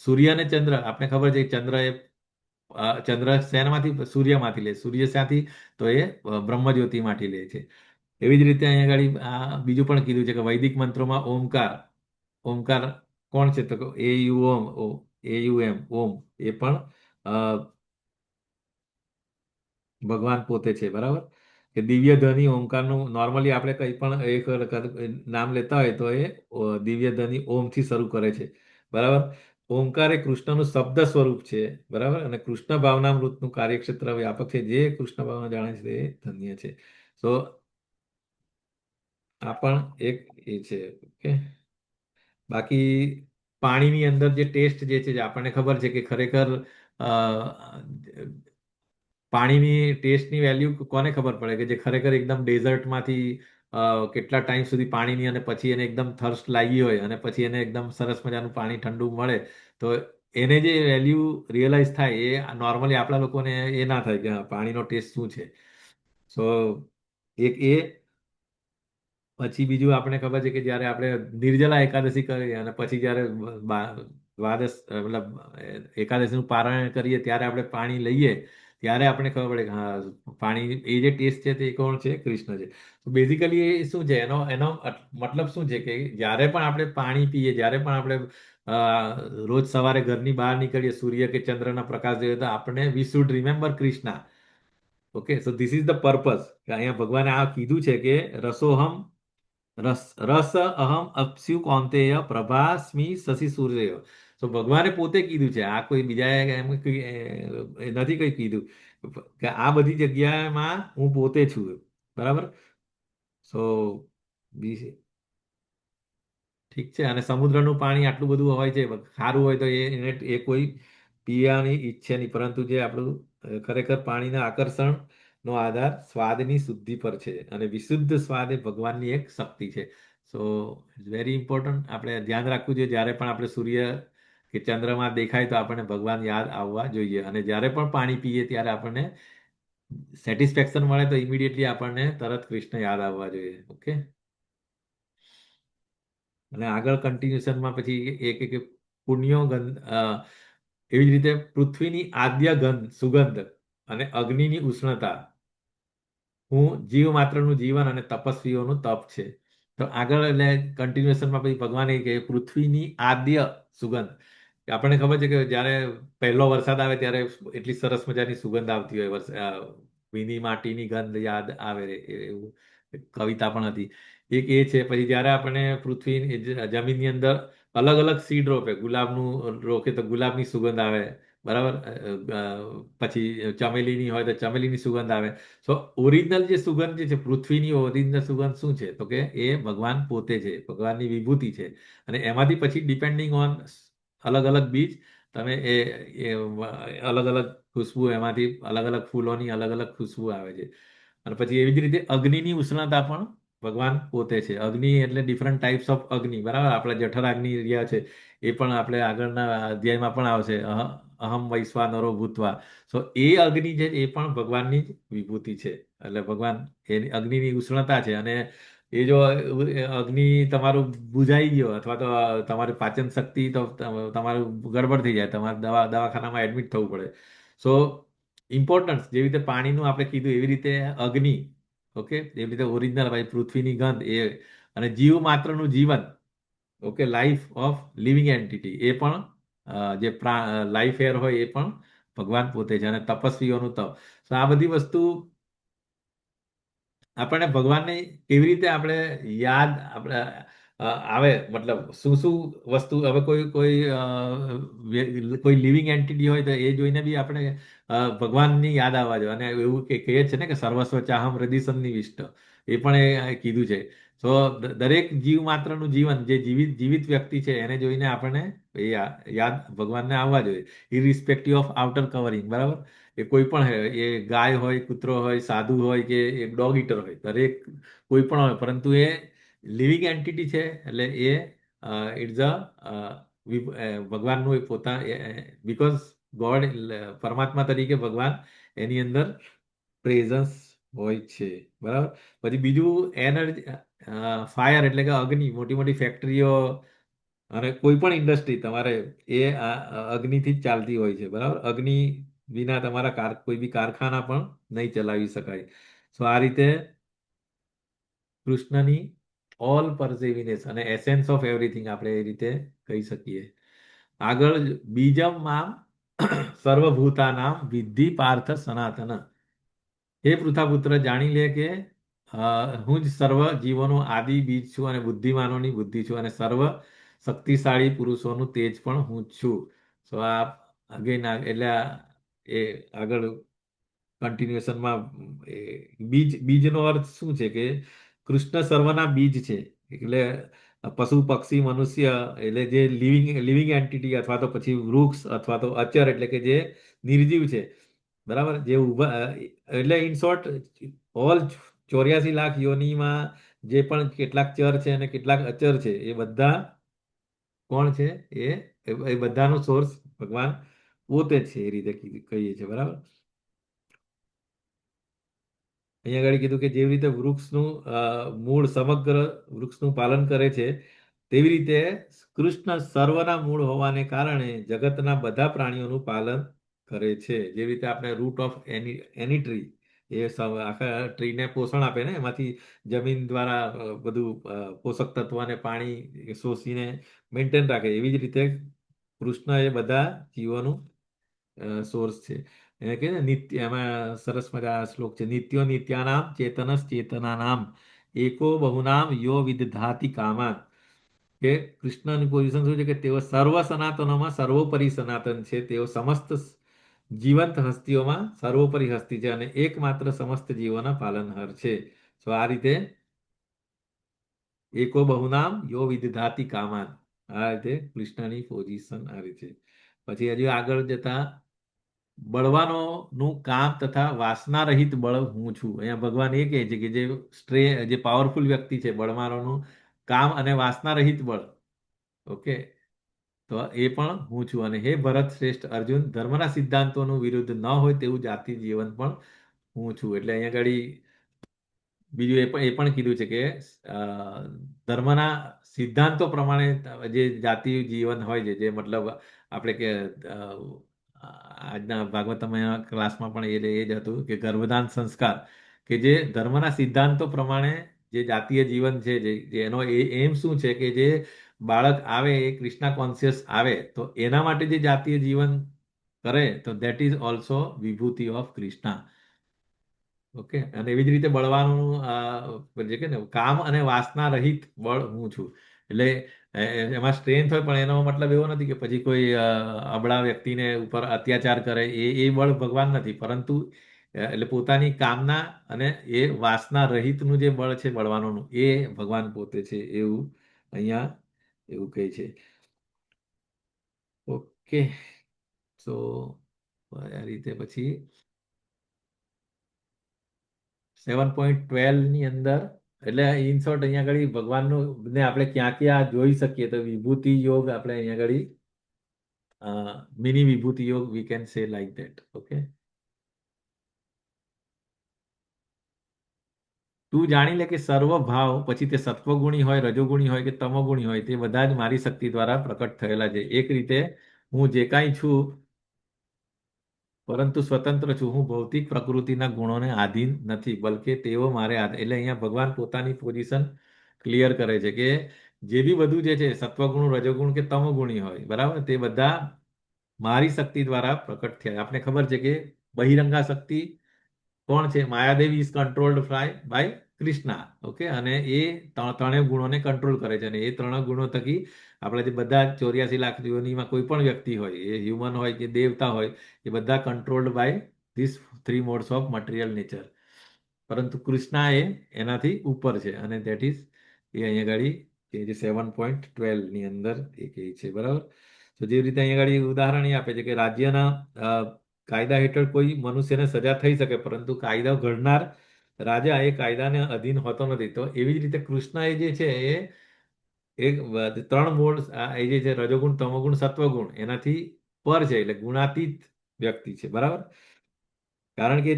સૂર્ય અને ચંદ્ર, આપણે ખબર છે ચંદ્ર એ ચંદ્ર શેનામાંથી? સૂર્યમાંથી લે. સૂર્ય શાથી? તો એ બ્રહ્મજ્યોતિમાંથી લે છે. એવી જ રીતે અહીંયા આગળ બીજું પણ કીધું છે કે વૈદિક મંત્રોમાં ઓમકાર. ઓમકાર કોણ છે? તો એ યુ ઓમ, એ યુ એમ, ઓમ, એ પણ ભગવાન પોતે છે. બરાબર. કે દિવ્ય ધ્વનિ ઓમકારનું નોર્મલી આપણે કંઈ પણ એક નામ લેતા હોય તો એ દિવ્ય ધ્વનિ ઓમથી શરૂ કરે છે. બરાબર. ઓમકાર એ કૃષ્ણનું શબ્દ સ્વરૂપ છે. બરાબર. અને કૃષ્ણ ભાવનામૃતનું કાર્યક્ષેત્ર વ્યાપક છે. જે કૃષ્ણ ભાવના જાણે છે તે ધન્ય છે. તો આ પણ એક એ છે. ઓકે. બાકી પાણીની અંદર જે ટેસ્ટ જે છે, જે આપણને ખબર છે કે ખરેખર પાણીની ટેસ્ટની વેલ્યુ કોને ખબર પડે? કે જે ખરેખર એકદમ ડેઝર્ટમાંથી કેટલા ટાઈમ સુધી પાણીની, અને પછી એને એકદમ થર્સ્ટ લાગી હોય અને પછી એને એકદમ સરસ મજાનું પાણી ઠંડુ મળે, તો એને જે વેલ્યુ રિયલાઇઝ થાય એ નોર્મલી આપણા લોકોને એ ના થાય કે પાણીનો ટેસ્ટ શું છે. સો એક એ. પછી બીજું આપણે ખબર છે કે જ્યારે આપણે નિર્જલા એકાદશી કરીએ અને પછી જ્યારે દ્વાદશ મતલબ એકાદશીનું પારાયણ કરીએ ત્યારે આપણે પાણી લઈએ ત્યારે આપણે ખબર પડે કે હા પાણી એ જે ટેસ્ટ છે તે કોણ છે? કૃષ્ણ છે. તો બેઝિકલી એ શું છે એનો એનો મતલબ શું છે કે જ્યારે પણ આપણે પાણી પીએ, જ્યારે પણ આપણે રોજ સવારે ઘરની બહાર નીકળીએ, સૂર્ય કે ચંદ્રના પ્રકાશ જોઈએ તો આપણે we should remember Krishna. Okay, so this is the purpose. અહીંયા ભગવાને આ કીધું છે કે રસોહમ રસ અહમ અપ્સ્યુ કૌંતેય પ્રભાસ્મિ શશિ સૂર્ય. તો ભગવાને પોતે કીધું છે, આ કોઈ બીજાએ એમ નથી કઈ કીધું કે આ બધી જગ્યામાં હું પોતે છું. બરાબર. સો ઠીક છે. અને સમુદ્રનું પાણી આટલું બધું હોય છે, ખારું હોય તો એ કોઈ પીવાની ઈચ્છે નહીં, પરંતુ જે આપણું ખરેખર પાણીના આકર્ષણનો આધાર સ્વાદની શુદ્ધિ પર છે અને વિશુદ્ધ સ્વાદ એ ભગવાનની એક શક્તિ છે. So it's very important. આપણે ધ્યાન રાખવું જોઈએ જ્યારે પણ આપણે સૂર્ય કે ચંદ્રમાં દેખાય તો આપણને ભગવાન યાદ આવવા જોઈએ. અને જ્યારે પણ પાણી પીએ ત્યારે આપણને સેટિસ્ફેક્શન મળે તો ઇમિડિયેટલી આપણને તરત કૃષ્ણ યાદ આવવા જોઈએ. ઓકે. અને આગળ કન્ટિન્યુશનમાં પછી એક એક પુણ્યો ગંધ એવી જ રીતે પૃથ્વીની આદ્ય ગંધ સુગંધ અને અગ્નિની ઉષ્ણતા હું જીવ માત્રનું જીવન અને તપસ્વીઓનું તપ છે. તો આગળ એટલે કન્ટિન્યુએશનમાં પછી ભગવાને કે પૃથ્વીની આદ્ય સુગંધ. આપણને ખબર છે કે જ્યારે પહેલો વરસાદ આવે ત્યારે એટલી સરસ મજાની સુગંધ આવતી હોય, ભીની માટીની ગંધ યાદ આવે એવું કવિતા પણ હતી. એક એ છે. પછી જ્યારે આપણે પૃથ્વી જમીનની અંદર અલગ અલગ સીડ રોપે, ગુલાબનું રોપે તો ગુલાબની સુગંધ આવે. બરાબર. પછી ચમેલીની હોય તો ચમેલીની સુગંધ આવે. સો ઓરિજિનલ જે સુગંધ જે છે, પૃથ્વીની ઓરિજિનલ સુગંધ શું છે? તો કે એ ભગવાન પોતે છે, ભગવાનની વિભૂતિ છે. અને એમાંથી પછી ડિપેન્ડિંગ ઓન અલગ અલગ બીજ તમે અલગ અલગ ખુશ્બુ, એમાંથી અલગ અલગ ફૂલોની અલગ અલગ ખુશ્બુ આવે છે. અને પછી એવી જ રીતે અગ્નિની ઉષ્ણતા પણ ભગવાન પોતે છે. અગ્નિ એટલે ડિફરન્ટ ટાઈપ્સ ઓફ અગ્નિ. બરાબર. આપણે જઠરાગ્નિ રહ્યા છે એ પણ આપણે આગળના અધ્યાયમાં પણ આવશે. અહમ વૈશ્વાનરો ભૂતવા. સો એ અગ્નિ છે એ પણ ભગવાનની જ વિભૂતિ છે. એટલે ભગવાન એની અગ્નિની ઉષ્ણતા છે. અને એ જો અગ્નિ તમારું બુઝાઈ ગયો અથવા તો તમારી પાચન શક્તિ તો તમારું ગડબડ થઈ જાય, તમારે દવાખાનામાં એડમિટ થવું પડે. સો ઇમ્પોર્ટન્સ જેવી રીતે પાણીનું આપણે કીધું એવી રીતે અગ્નિ. ઓકે. એવી રીતે ઓરિજિનલ ભાઈ પૃથ્વીની ગંધ એ અને જીવ માત્રનું જીવન. Okay. Life of living entity એ પણ જે લાઈફ એર હોય એ પણ ભગવાન પોતે છે. અને તપસ્વીઓનું તપ. તો આ બધી વસ્તુ આપણને ભગવાનને કેવી રીતે આપણે યાદ આપણે આવે, મતલબ શું શું વસ્તુ. હવે કોઈ કોઈ કોઈ લિવિંગ એન્ટિટી હોય તો એ જોઈને બી આપણે ભગવાનની યાદ આવવા જોઈએ. અને એવું કે કહે છે ને કે સર્વસ્વ ચાહમ હૃદય સન્નિવિષ્ટ, એ પણ એ કીધું છે. તો દરેક જીવ માત્રનું જીવન જે જીવિત જીવિત વ્યક્તિ છે એને જોઈને આપણને એ યાદ ભગવાનને આવવા જોઈએ, ઇરિસ્પેક્ટિવ ઓફ આઉટર કવરિંગ. બરાબર. એ કોઈ પણ હોય, એ ગાય હોય, કૂતરો હોય, સાધુ હોય કે એક ડોગ ઈટર હોય, દરેક કોઈ પણ હોય, પરંતુ એ લિવિંગ એન્ટિટી છે. એટલે એ ઇટ્સ ભગવાનનું એ પોતા બીકોઝ ગોડ પરમાત્મા તરીકે ભગવાન એની અંદર પ્રેઝન્સ હોય છે. બરાબર. પછી બીજું એનર્જી ફાયર એટલે કે અગ્નિ. મોટી મોટી ફેક્ટરીઓ અને કોઈ પણ ઇન્ડસ્ટ્રી તમારે એ અગ્નિથી જ ચાલતી હોય છે. બરાબર. અગ્નિ વિના તમારા કોઈ બી કારખાના પણ નહીં ચલાવી શકાય. સો આ રીતે કૃષ્ણની ઓલ પરસેવિનેસ અને એસેન્સ ઓફ એવરીથિંગ આપણે એ રીતે કહી શકીએ. આગળ બીજમ મામ સર્વભૂતાનામ વિદ્ધિ પાર્થ સનાતન. હે પૃથાપુત્ર, જાણી લે કે હું જ સર્વ જીવોનો આદિ બીજ છું અને બુદ્ધિમાનોની બુદ્ધિ છું અને સર્વ શક્તિશાળી પુરુષોનું તેજ પણ હું જ છું. સો આ અગેન એટલે એ આગળ કન્ટિન્યુએશનમાં બીજનો અર્થ શું છે કે કૃષ્ણ સર્વના બીજ છે. એટલે પશુ પક્ષી મનુષ્ય એટલે જે લિવિંગ એન્ટિટી અથવા તો પછી વૃક્ષ અથવા તો અચર એટલે કે જે નિર્જીવ છે. બરાબર. જે ઉભા એટલે ઇન શોર્ટ ઓલ 84 લાખ યોનીમાં જે પણ કેટલાક ચર છે અને કેટલાક અચર છે એ બધા કોણ છે? એ બધાનો સોર્સ ભગવાન પોતે જ છે. એ રીતે કહીએ છીએ. બરાબર. અહીંયા આગળ કીધું કે જેવી રીતે વૃક્ષનું મૂળ સમગ્ર વૃક્ષનું પાલન કરે છે તેવી રીતે કૃષ્ણ સર્વના મૂળ હોવાને કારણે જગતના બધા પ્રાણીઓનું પાલન કરે છે. જેવી રીતે આપણે રૂટ ઓફ એની ટ્રી એ આખા ટ્રીને પોષણ આપે ને, એમાંથી જમીન દ્વારા બધું પોષક તત્વ અને પાણી શોષીને મેન્ટેન રાખે, એવી જ રીતે કૃષ્ણ એ બધા જીવોનું સોર્સ છે. એને કહે ને નિત્ય, એમાં સરસ મજા શ્લોક છે, નિત્યો નિત્યાનામ ચેતનસ ચેતનાનામ એકો બહુનામ યો વિદધાતિ કામાન. કે કૃષ્ણની પોઝિશન શું છે કે તેઓ સર્વ સનાતનોમાં સર્વોપરી સનાતન છે, તેઓ સમસ્ત જીવંત હસ્તીઓમાં સર્વોપરી હસ્તી છે અને એકમાત્ર સમસ્ત જીવોના પાલનહાર છે. તો આ રીતે એકો બહુનામ યો વિદધાતિ કામાન, આ રીતે કૃષ્ણની પોઝિશન આ રીતે. પછી હજુ આગળ જતા બળવાનોનું કામ તથા વાસના રહિત બળ હું છું. અહીંયા ભગવાન એ કહે છે કે જે પાવરફુલ વ્યક્તિ છે, બળવાનોનું કામ અને વાસના રહિત બળ, ઓકે, તો એ પણ હું છું. અને હે ભરત શ્રેષ્ઠ અર્જુન, ધર્મના સિદ્ધાંતોનું વિરુદ્ધ ન હોય તેવું જાતિ જીવન પણ હું છું. એટલે અહીંયા આગળ બીજું એ પણ કીધું છે કે અ, ધર્મના સિદ્ધાંતો પ્રમાણે જે જાતિ જીવન હોય છે, જે મતલબ આપણે કે અ, આજના ભાગવતમય ક્લાસમાં પણ એ જ હતું કે ગર્ભધાન સંસ્કાર, કે જે ધર્મના સિદ્ધાંતો પ્રમાણે જે જાતીય જીવન છે, એનો એમ શું છે કે જે બાળક આવે એ કૃષ્ણા કોન્શિયસ આવે તો એના માટે જે જાતીય જીવન કરે તો that is also Vibhuti of Krishna. Okay, અને એવી જ રીતે બળવાનું જે કે ને કામ અને વાસના રહિત બળ હું છું. એટલે એમાં સ્ટ્રેન્થ હોય પણ એનો મતલબ એવો નથી કે પછી કોઈ અબળા વ્યક્તિને ઉપર અત્યાચાર કરે, એ બળ ભગવાન નથી, પરંતુ એટલે પોતાની કામના અને એ વાસના રહિતનું જે બળ છે બળવાનોનું, એ ભગવાન પોતે છે, એવું અહીંયા એવું કહે છે. ઓકે, સો આ રીતે પછી 7.12 ની અંદર, એટલે ઇન શોર્ટ અહીંયા આગળ ભગવાનનું ને આપણે ક્યાં ક્યાં જોઈ શકીએ તો વિભૂતિ યોગ આપણે અહીંયા આગળ મિની વિભૂતિ યોગ we can say like that. Okay, તું જાણી લે કે સર્વ ભાવ, પછી તે સત્વગુણી હોય, રજોગુણી હોય કે તમોગુણી હોય, તે બધા જ મારી શક્તિ દ્વારા પ્રકટ થયેલા છે. એક રીતે હું જે કાંઈ છું પરંતુ સ્વતંત્ર છું. હું ભૌતિક પ્રકૃતિના ગુણોને આધીન નથી, બલકે તેઓ મારે આધીન. એટલે અહીંયા ભગવાન પોતાની પોઝિશન ક્લિયર કરે છે કે જે બી બધું જે છે સત્વગુણ, રજોગુણ કે તમોગુણી હોય, બરાબર, તે બધા મારી શક્તિ દ્વારા પ્રકટ થયા. આપણે ખબર છે કે બહિરંગા શક્તિ કોણ છે? Mayadevi is controlled by Krishna. Okay, અને એ ત્રણેય ગુણોને કંટ્રોલ કરે છે અને એ ત્રણ ગુણો થકી આપણે જે બધા 84 લાખ યોનીમાં કોઈ પણ વ્યક્તિ હોય, એ હ્યુમન હોય કે દેવતા હોય, એ બધા controlled by this 3 modes of material nature. પરંતુ કૃષ્ણા એ એનાથી ઉપર છે અને દેટ ઇઝ એ અહીંયા ગાડી કે જે 7.12 ની અંદર એ કહે છે, બરાબર. તો જે રીતે અહીંયા ગાડી ઉદાહરણ એ આપે છે કે રાજ્યના કાયદા હેઠળ કોઈ મનુષ્યને સજા થઈ શકે, પરંતુ કાયદો ઘડનાર રાજા એ કાયદાને અધીન હોતો નથી. તો એવી જ રીતે કૃષ્ણ એ જે છે એ એક 3 મૂળ એ જે છે રજોગુણ, તમોગુણ, સત્વગુણ, એનાથી પર છે, એટલે ગુણાતીત વ્યક્તિ છે, બરાબર. કારણ કે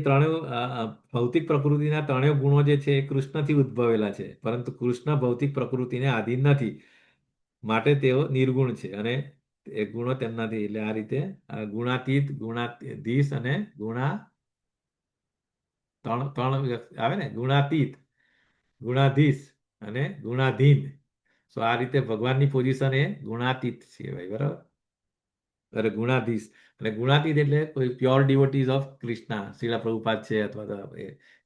ભૌતિક પ્રકૃતિના ત્રણેય ગુણો જે છે એ કૃષ્ણથી ઉદ્ભવેલા છે, પરંતુ કૃષ્ણ ભૌતિક પ્રકૃતિને આધીન નથી, માટે તેઓ નિર્ગુણ છે અને એ ગુણો તેમનાથી. એટલે આ રીતે ગુણાતીત, ગુણાધીશ અને ત્રણ ત્રણ આવે ને, ગુણાતીત, ગુણાધીશ અને ગુણાધીન. સો આ રીતે ભગવાનની પોઝિશન એ ગુણાતીત છે ભાઈ, બરાબર. અરે ગુણાધીશ અને ગુણાતીત એટલે કોઈ પ્યોર ડિવોટીઝ ઓફ કૃષ્ણા, શ્રીલા પ્રભુપાદ છે અથવા તો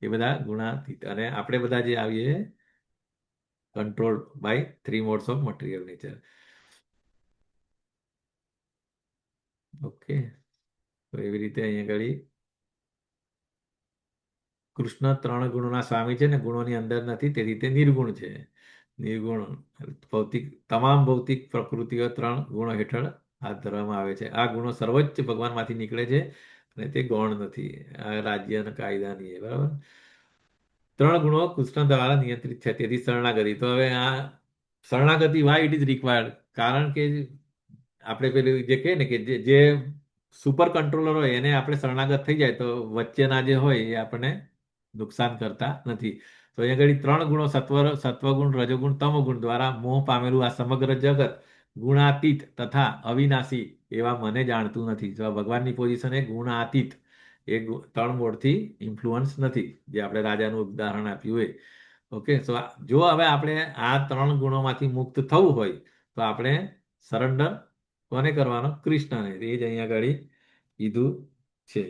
એ બધા ગુણાતીત, અને આપણે બધા જે આવીએ control by 3 modes of material nature. Okay, તો એવી રીતે અહીંયા આગળ કૃષ્ણ 3 ગુણોના સ્વામી છે ને ગુણોની અંદર નથી, તેથી તે નિર્ગુણ છે. નિર્ગુણ તમામ ભૌતિક પ્રકૃતિઓ 3 ગુણો હેઠળ હાથ ધરવામાં આવે છે. આ ગુણો સર્વોચ્ચ ભગવાનમાંથી નીકળે છે અને તે ગૌણ નથી. આ રાજ્ય અને કાયદાની બરાબર. 3 ગુણો કૃષ્ણ દ્વારા નિયંત્રિત છે, તેથી શરણાગતિ. તો હવે આ શરણાગતિ વાય ઇટ ઇઝ રિક્વાયર્ડ? કારણ કે આપણે પેલું જે કહે ને કે જે સુપર કંટ્રોલર હોય એને આપણે શરણાગત થઈ જાય તો વચ્ચેના જે હોય એ આપણને નુકસાન કરતા નથી. તો અહીંયા આગળ ત્રણ ગુણો સત્વગુણ, રજોગુણ, તમોગુણ દ્વારા મોહ પામેલું આ સમગ્ર જગત ગુણાતીત તથા અવિનાશી એવા મને જાણતું નથી. જો આ ભગવાનની પોઝિશન એ ગુણાતીત, એ ત્રણ મોડથી ઇન્ફ્લુઅન્સ નથી, જે આપણે રાજાનું ઉદાહરણ આપ્યું એ. ઓકે, સો જો હવે આપણે આ ત્રણ ગુણોમાંથી મુક્ત થવું હોય તો આપણે સરેન્ડર કોને કરવાનો? કૃષ્ણને. એ જ અહીંયા આગળ કીધું છે.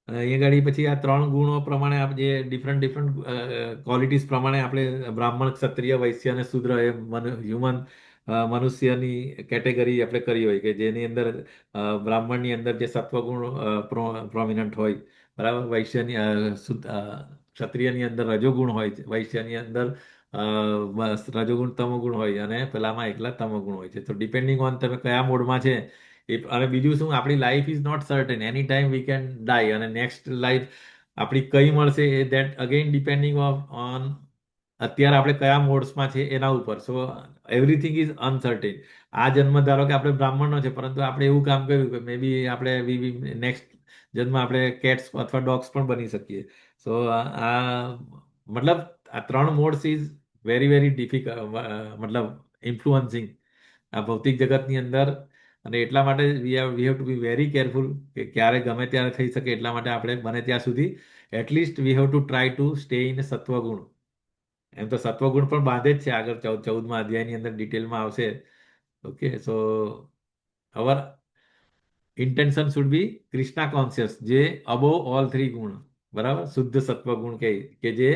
અને અહીંયા આગળ પછી આ ત્રણ ગુણો પ્રમાણે આપણે જે ડિફરન્ટ ક્વોલિટીઝ પ્રમાણે આપણે બ્રાહ્મણ, ક્ષત્રિય, વૈશ્ય અને શૂદ્ર એ હ્યુમન મનુષ્યની કેટેગરી આપણે કરી હોય કે જેની અંદર બ્રાહ્મણની અંદર જે સત્વગુણ પ્રોમિનન્ટ હોય, બરાબર. ક્ષત્રિયની અંદર રજોગુણ હોય છે, વૈશ્યની અંદર રજોગુણ તમોગુણ હોય અને પેલામાં એકલા તમોગુણ હોય છે. તો ડિપેન્ડિંગ ઓન તમે કયા મોડમાં છે અને બીજું શું, આપણી life is not certain, any time we can die, અને નેક્સ્ટ લાઈફ આપણી કઈ મળશે એ દેટ અગેન ડિપેન્ડિંગ ઓન અત્યારે આપણે કયા મોડ્સમાં છે એના ઉપર. So everything is uncertain. આ જન્મ ધારો કે આપણે બ્રાહ્મણનો છે, પરંતુ આપણે એવું કામ કર્યું કે મે બી આપણે નેક્સ્ટ જન્મ આપણે કેટ્સ અથવા ડોગ્સ પણ બની શકીએ. સો આ મતલબ આ ત્રણ modes is very very difficult, મતલબ ઇન્ફ્લુઅન્સિંગ આ ભૌતિક જગતની અંદર. અને એટલા માટે વી have two be very careful કે ક્યારે ગમે ત્યારે થઈ શકે. એટલા માટે આપણે બને ત્યાં સુધી at least we have to try to stay in સત્વગુણ. એમ તો સત્વગુણ પણ બાંધે જ છે, આગળ 14મા અધ્યાયની અંદર ડિટેલમાં આવશે. Okay, so our intention should be Krishna conscious, જે અબોવ ઓલ થ્રી ગુણ, બરાબર, શુદ્ધ સત્વગુણ કે જે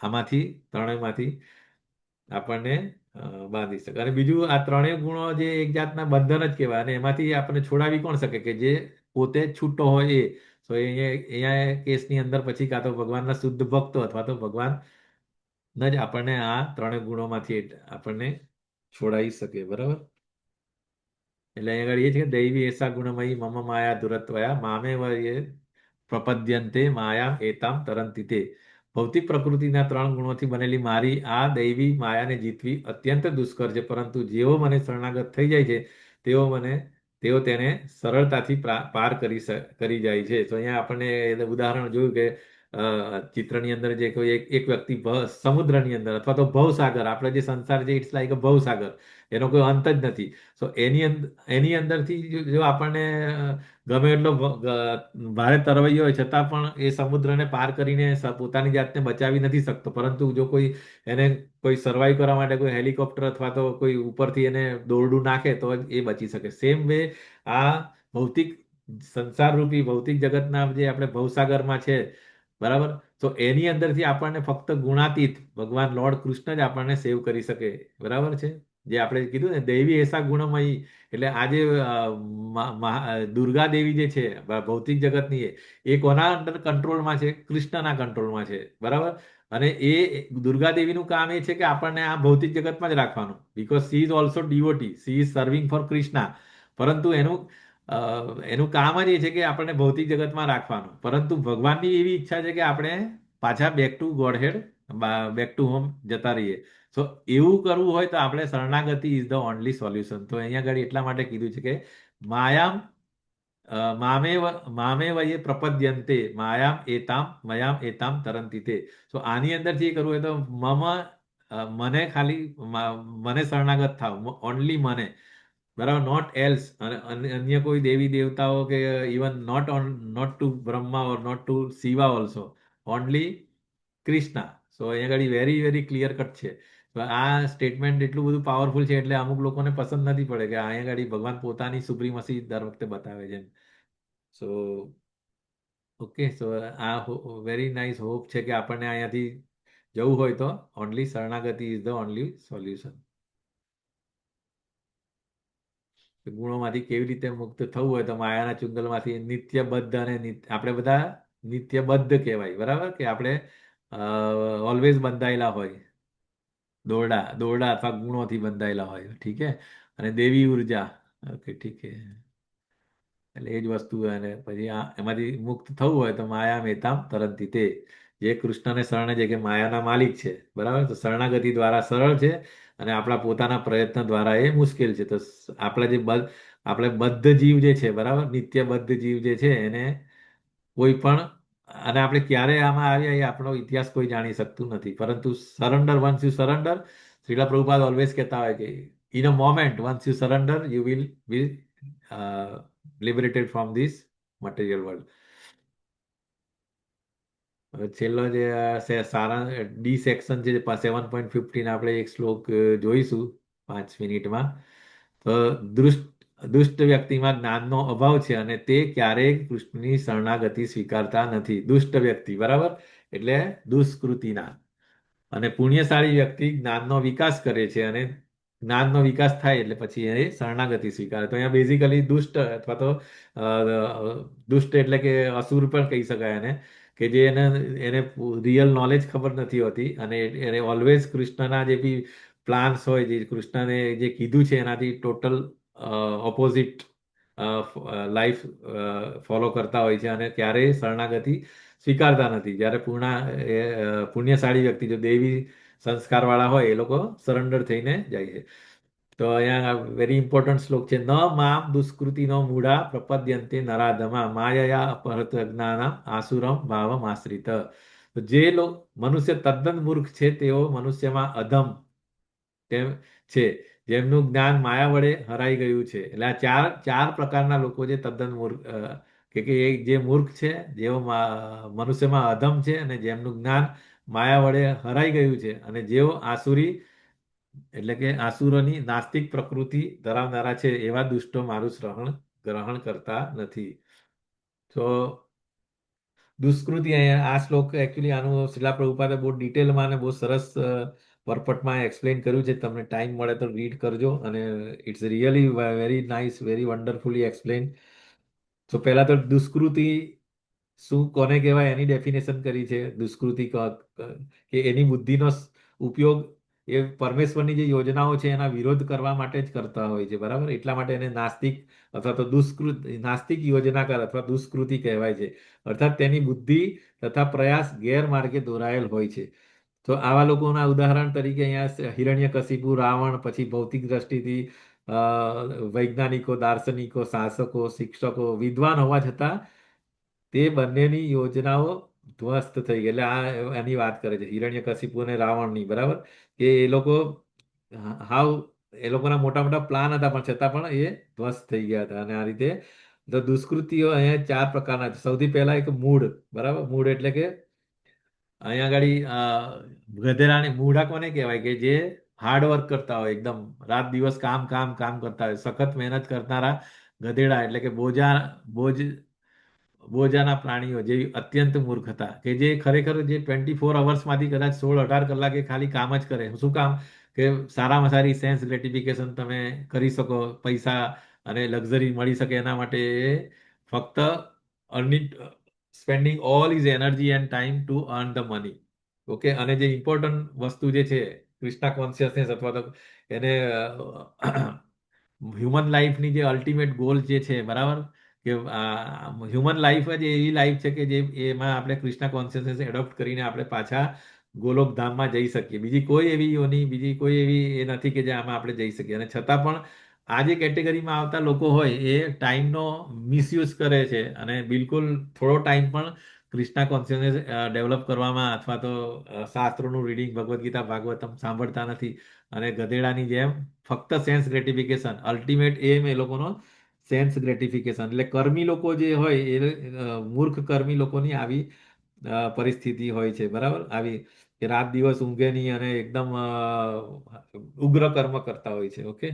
આમાંથી ત્રણેયમાંથી આપણને બાંધી શકે. અને બીજું આ ત્રણેય ગુણો જે એક જાતના બંધન જ કહેવાય, અને એમાંથી આપણને છોડાવી કોણ શકે? કે જે પોતે છૂટો હોય એ. તો અહીંયા કેસની અંદર પછી કાં તો ભગવાનના શુદ્ધ ભક્તો અથવા તો ભગવાન જ આપણને આ ત્રણેય ગુણોમાંથી આપણને છોડાવી શકે, બરાબર. એટલે અહીંયા આગળ એ છે કે દૈવી એસા ગુણમયી મમ માયા દુરત્વયા મામે વયે પ્રપદ્યંતે માયા એતામ તરંતિ તે. ભૌતિક પ્રકૃતિના ત્રણ ગુણોથી બનેલી મારી આ દૈવી માયાને જીતવી અત્યંત દુષ્કર છે, પરંતુ જેઓ મને શરણાગત થઈ જાય છે તેઓ તેને સરળતાથી પાર કરી જાય છે. તો અહીંયા આપણને ઉદાહરણ જોયું કે ચિત્રની અંદર જે કોઈ એક વ્યક્તિ સમુદ્રની અંદર અથવા તો ભવસાગર, આપણે જે સંસાર છે ઇટ્સ લાઈક અ ભવસાગર, એનો કોઈ અંત જ નથી. સો એની અંદરથી જો આપણને ગમે એટલો ભારે તરવૈયો હોય છતાં પણ એ સમુદ્રને પાર કરીને પોતાની જાતને બચાવી નથી શકતો. પરંતુ જો એને કોઈ સર્વાઈવ કરવા માટે કોઈ હેલિકોપ્ટર અથવા તો કોઈ ઉપરથી એને દોરડું નાખે તો જ એ બચી શકે. સેમ વે આ ભૌતિક સંસારરૂપી ભૌતિક જગતના જે આપણે ભવસાગરમાં છે, બરાબર. તો એની અંદરથી આપણને ફક્ત ગુણાતીત ભગવાન લોર્ડ કૃષ્ણ જ આપણને સેવ કરી શકે, બરાબર છે. જે આપણે કીધું ને દૈવી એસા ગુણમયી, એટલે આજે દુર્ગા દેવી જે છે ભૌતિક જગતની, એ કોના અંડર કંટ્રોલમાં છે? કૃષ્ણના કંટ્રોલમાં છે, બરાબર. અને એ દુર્ગા દેવીનું કામ એ છે કે આપણને આ ભૌતિક જગતમાં જ રાખવાનું, because she is also devotee, she is serving for Krishna. પરંતુ એનું કામ જ એ છે કે આપણને ભૌતિક જગતમાં રાખવાનું. પરંતુ ભગવાનની એવી ઈચ્છા છે કે આપણે પાછા back to godhead, back to home જતા રહીએ. તો એવું કરવું હોય તો આપણે શરણાગતિ ઇઝ ધ ઓનલી સોલ્યુશન. તો અહીંયા આગળ એટલા માટે કીધું છે કે માયામ મામે વયે પ્રપદ્યંતે માયામ એતામ મયામ એતામ તરંતિ તે. તો આની અંદરથી એ કરવું હોય તો મને ખાલી મને શરણાગત થાવ, ઓનલી મને, બરાબર. નોટ એલ્સ, અને અન્ય કોઈ દેવી દેવતાઓ કે even not to Brahma or not to Shiva also, only Krishna. So અહીંયા આગળ વેરી વેરી ક્લિયર કટ છે. તો આ સ્ટેટમેન્ટ એટલું બધું પાવરફુલ છે એટલે અમુક લોકોને પસંદ નથી પડે કે અહીંયા આગળ ભગવાન પોતાની સુપ્રીમસી દર વખતે બતાવે છે. સો ઓકે, સો આ વેરી નાઇસ હોપ છે કે આપણને અહીંયાથી જવું હોય તો ઓનલી શરણાગતિ ઇઝ ધ ઓનલી સોલ્યુશન. ગુણોમાંથી કેવી રીતે મુક્ત થવું હોય તો માયાના ચુંગલમાંથી નિત્યબદ્ધ, અને આપણે બધા નિત્યબદ્ધ કહેવાય, બરાબર, કે આપણે ઓલવેઝ બંધાયેલા હોય, દોરડા અથવા ગુણોથી બંધાયેલા હોય, ઠીક છે. અને દેવી ઉર્જા, ઓકે, ઠીક છે. એટલે એ જ વસ્તુ. અને પછી એમાંથી મુક્ત થવું હોય તો માયા મેતામ તરંતી તે, જે કૃષ્ણને શરણે છે કે માયાના માલિક છે, બરાબર. તો શરણાગતિ દ્વારા સરળ છે અને આપણા પોતાના પ્રયત્ન દ્વારા એ મુશ્કેલ છે. તો આપણા જે આપણે બદ્ધ જીવ જે છે બરાબર, નિત્ય બદ્ધ જીવ જે છે એને કોઈ પણ, અને આપણે ક્યારે આમાં આવ્યા એ આપણો ઇતિહાસ કોઈ જાણી શકતું નથી, પરંતુ surrender, once you surrender, Srila Prabhupada always કહેતા હોય કે in a moment once you surrender you will be liberated from this material world. હવે છેલ્લો જે સારા ડી સેક્શન છે 7.15 આપણે એક શ્લોક જોઈશું 5 મિનિટમાં. તો દુષ્ટ વ્યક્તિમાં જ્ઞાનનો અભાવ છે અને તે ક્યારેય કૃષ્ણની શરણાગતિ સ્વીકારતા નથી. દુષ્ટ વ્યક્તિ બરાબર એટલે દુષ્કૃતિના. અને પુણ્યશાળી વ્યક્તિ જ્ઞાનનો વિકાસ કરે છે અને જ્ઞાનનો વિકાસ થાય એટલે પછી એ શરણાગતિ સ્વીકારે. તો અહીંયા બેઝિકલી દુષ્ટ અથવા તો દુષ્ટ એટલે કે અસુર પણ કહી શકાય એને, કે જે એને રિયલ નોલેજ ખબર નથી હોતી અને એને ઓલવેઝ કૃષ્ણના જે બી પ્લાન્સ હોય, જે કૃષ્ણને જે કીધું છે એનાથી ટોટલ ઓપોઝિટ લાઈફ ફોલો કરતા હોય છે અને ક્યારેય શરણાગતિ સ્વીકારતા નથી. જ્યારે પુણ્યશાળી વ્યક્તિ જો દૈવી સંસ્કારવાળા હોય એ લોકો સરેન્ડર થઈને જાય છે. તો અહીંયા વેરી ઇમ્પોર્ટન્ટ શ્લોક છે, ન મામ દુષ્કૃતિનો મૂઢા પ્રપદ્યંતે નરાધમા માયયા અપહૃત જ્ઞાનમ આસુરમ ભાવમ આશ્રિત. તો જે મનુષ્ય તદ્દન મૂર્ખ છે તેઓ મનુષ્યમાં અધમ તેમ છે, જેમનું જ્ઞાન માયા વડે હરાઈ ગયું છે. એટલે આ ચાર ચાર પ્રકારના લોકો જે તદ્દન મૂર્ખ, કે એ જે મૂર્ખ છે, જેઓ મનુષ્યમાં અધમ છે અને જેમનું જ્ઞાન માયા વડે હરાઈ ગયું છે, અને જેઓ આસુરી એટલે કે આસુરોની નાસ્તિક પ્રકૃતિ ધરાવનારા છે, એવા દુષ્ટો મારું ગ્રહણ કરતા નથી. તો દુષ્કૃતિ, અહીંયા આ શ્લોક એકચ્યુઅલી આનું શિલા પ્રભુપાદે બહુ ડિટેલમાં અને બહુ સરસ પર્પટમાં એક્સપ્લેન કર્યું છે. તમને ટાઈમ મળે તો રીડ કરજો અને it's really very nice, very wonderfully explain. તો પહેલા તો દુષ્કૃતિ શું કોને કહેવાય એની ડેફિનેશન કરી છે. દુષ્કૃતિ કે એની બુદ્ધિનો ઉપયોગ એ પરમેશ્વરની જે યોજનાઓ છે એના વિરોધ કરવા માટે જ કરતા હોય છે બરાબર. એટલા માટે એને નાસ્તિક અથવા તો નાસ્તિક યોજનાકાર અથવા દુષ્કૃતિ કહેવાય છે. અર્થાત તેની બુદ્ધિ તથા પ્રયાસ ગેરમાર્ગે દોરાયેલ હોય છે. તો આવા લોકોના ઉદાહરણ તરીકે અહીંયા હિરણ્યકશિપુ, રાવણ, પછી ભૌતિક દ્રષ્ટિથી વૈજ્ઞાનિકો, દાર્શનિકો, શાસકો, શિક્ષકો, વિદ્વાન હોવા છતાં તે બંનેની યોજનાઓ ધ્વસ્ત થઈ ગઈ. એટલે આ એની વાત કરે છે હિરણ્યકશિપુ અને રાવણની બરાબર, કે એ લોકો હાવ એ લોકોના મોટા મોટા પ્લાન હતા પણ છતાં પણ એ ધ્વસ્ત થઈ ગયા હતા. અને આ રીતે તો દુષ્કૃતિઓ અહીંયા ચાર પ્રકારના છે. સૌથી પહેલા એક મૂળ બરાબર. મૂળ એટલે કે અહીંયા આગળ ગધેડાને મૂઢા કોને કહેવાય, કે જે હાર્ડવર્ક કરતા હોય, એકદમ રાત દિવસ કામ કામ કામ કરતા હોય, સખત મહેનત કરનારા ગધેડા એટલે કે બોજાના પ્રાણીઓ જેવી અત્યંત મૂર્ખતા, કે જે ખરેખર જે 24 અવર્સમાંથી કદાચ 16-18 કલાકે ખાલી કામ જ કરે. શું કામ? કે સારામાં સારી સેન્સ ગ્રેટિફિકેશન તમે કરી શકો, પૈસા અને લક્ઝરી મળી શકે એના માટે એ ફક્ત earning spending all is energy end time to earn the money. Okay. અને જે ઇમ્પોર્ટન્ટ વસ્તુ જે છે ક્રિષ્ના કોન્શિયસનેસ અથવા તો એને હ્યુમન લાઈફની જે અલ્ટિમેટ ગોલ જે છે બરાબર, કે હ્યુમન લાઈફ જ એવી લાઈફ છે કે જે એમાં આપણે કૃષ્ણ કોન્શિયસનેસ એડોપ્ટ કરીને આપણે પાછા ગોલોકધામમાં જઈ શકીએ. બીજી કોઈ એવી યોની, બીજી કોઈ એવી એ નથી કે જે આમાં આપણે જઈ શકીએ. અને છતાં પણ આ જે કેટેગરીમાં આવતા લોકો હોય એ ટાઈમનો મિસયુઝ કરે છે અને બિલકુલ થોડો ટાઈમ પણ કૃષ્ણા કોન્શિયસનેસ ડેવલપ કરવામાં અથવા તો શાસ્ત્રોનું રીડિંગ, ભગવદ્ ગીતા, ભાગવતમ સાંભળતા નથી અને ગધેડાની જેમ ફક્ત સેન્સ ગ્રેટિફિકેશન, અલ્ટિમેટ એમ એ લોકોનો સેન્સ ગ્રેટિફિકેશન. એટલે કર્મી લોકો જે હોય એ મૂર્ખ કર્મી લોકોની આવી પરિસ્થિતિ હોય છે બરાબર. આવી કે રાત દિવસ ઊંઘે નહીં અને એકદમ ઉગ્ર કર્મ કરતા હોય છે. ઓકે.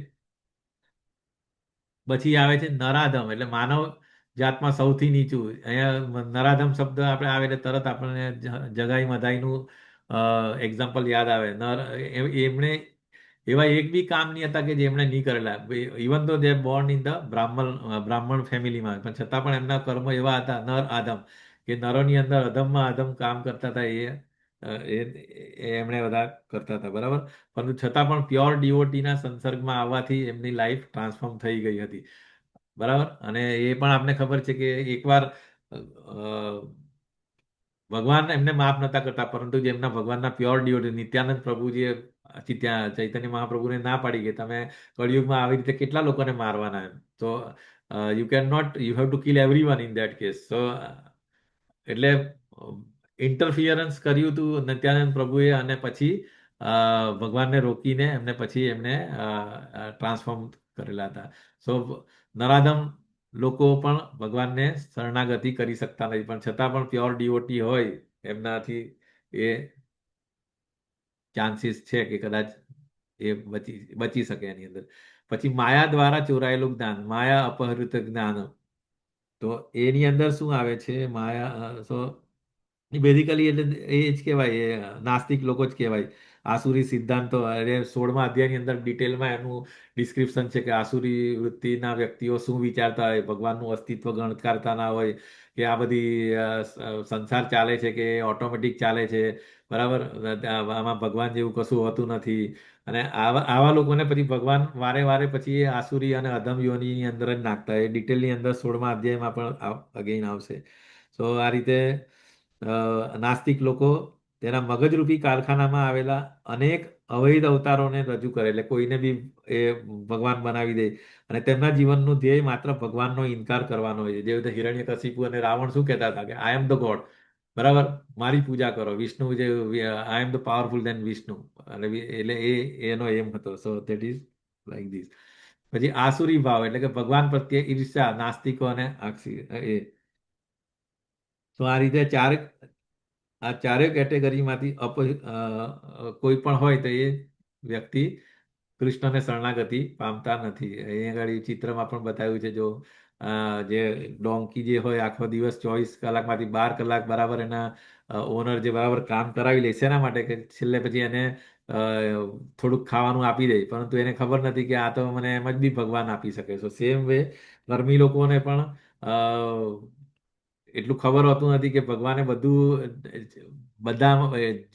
પછી આવે છે નરાધમ, એટલે માનવ જાતમાં સૌથી નીચું. અહીંયા નરાધમ શબ્દ આપણે આવે એટલે તરત આપણને જગાઈ મધાઈનું એક્ઝામ્પલ યાદ આવે. એમણે એવા એક બી કામ નહીં હતા કે જે એમણે નહીં કરેલા. ઇવન તો દે બોર્ન ઇન ધ બ્રાહ્મણ ફેમિલીમાં, પણ છતાં પણ એમના કર્મ એવા હતા નર આધમ, કે નરોની અંદર અધમમાં અધમ કામ કરતા હતા. એમણે બધા કરતા હતા બરાબર. પરંતુ છતાં પણ પ્યોર ડિવોટીના સંસર્ગમાં આવવાથી એમની લાઈફ ટ્રાન્સફોર્મ થઈ ગઈ હતી બરાબર. અને એ પણ આપને ખબર છે કે એકવાર ભગવાન એમને માફ નતા કરતા, પરંતુ જે એમના ભગવાનના પ્યોર ડિવોટી નિત્યાનંદ પ્રભુજીએ ત્યાં ચૈતન્ય મહાપ્રભુને ના પાડી કે તમે કળિયુગમાં આવી રીતે કેટલા લોકોને મારવાના એમ. તો you can not, you have to kill everyone in that case. So એટલે ઇન્ટરફિયરન્સ કર્યું હતું નિત્યાનંદ પ્રભુએ, અને પછી ભગવાનને રોકીને એમને પછી એમને ટ્રાન્સફોર્મ કરેલા હતા. સો નરાધમ લોકો પણ ભગવાનને શરણાગતિ કરી શકતા નથી, પણ છતાં પણ પ્યોર ડિવોટી હોય એમનાથી એ ચાન્સીસ છે કે કદાચ એ બચી શકે એની અંદર. પછી માયા દ્વારા ચોરાયેલું જ્ઞાન, માયા અપહૃત જ્ઞાન. તો એની અંદર શું આવે છે માયા? બેઝિકલી એટલે એ જ કહેવાય, એ નાસ્તિક લોકો જ કહેવાય. આસુરી સિદ્ધાંતો, અરે 16મા અધ્યાયની અંદર ડિટેલમાં એનું ડિસ્ક્રિપ્શન છે કે આસુરી વૃત્તિના વ્યક્તિઓ શું વિચારતા હોય, ભગવાનનું અસ્તિત્વ ગણકારતા ના હોય, કે આ બધી સંસાર ચાલે છે કે ઓટોમેટિક ચાલે છે, બરાબર, આમાં ભગવાન જેવું કશું હોતું નથી. અને આવા લોકોને પછી ભગવાન વારે વારે પછી એ આસુરી અને અધમ યોનિની અંદર જ નાખતા. એ ડિટેલની અંદર 16મા અધ્યાયમાં પણ અગેન આવશે. સો આ રીતે નાસ્તિક લોકો તેના મગજરૂપી કારખાનામાં આવેલા અનેક અવૈધ અવતારોને રજૂ કરે, એટલે કોઈને બી એ ભગવાન બનાવી દે, અને તેમના જીવનનું ધ્યેય માત્ર ભગવાનનો ઇનકાર કરવાનો હોય છે. જેવી રીતે હિરણ્યકશિપુ અને રાવણ શું કહેતા હતા કે આઈ એમ ધ ગોડ, બરાબર, મારી પૂજા કરો. વિષ્ણુ જે આઈ એમ ધ પાવરફુલ દેન વિષ્ણુ, અને એટલે એનો એમ હતો. So that is like this. પછી આસુરી ભાવ એટલે કે ભગવાન પ્રત્યે ઈર્ષ્યા, નાસ્તિકો અને એ. તો આ રીતે આ ચારેય કેટેગરીમાંથી કોઈ પણ હોય તો એ વ્યક્તિ કૃષ્ણને શરણાગતિ પામતા નથી. અહીં આગળ ચિત્રમાં પણ બતાવ્યું છે. જો જે ડોંકી જે હોય આખો દિવસ 24 કલાકમાંથી 12 કલાક બરાબર એના ઓનર જે બરાબર કામ કરાવી લે, શેના માટે? કે છેલ્લે પછી એને થોડુંક ખાવાનું આપી દે, પરંતુ એને ખબર નથી કે આ તો મને એમ જ બી ભગવાન આપી શકે. તો સેમ વે ધર્મી લોકોને પણ એટલું ખબર હોતું નથી કે ભગવાને બધું બધા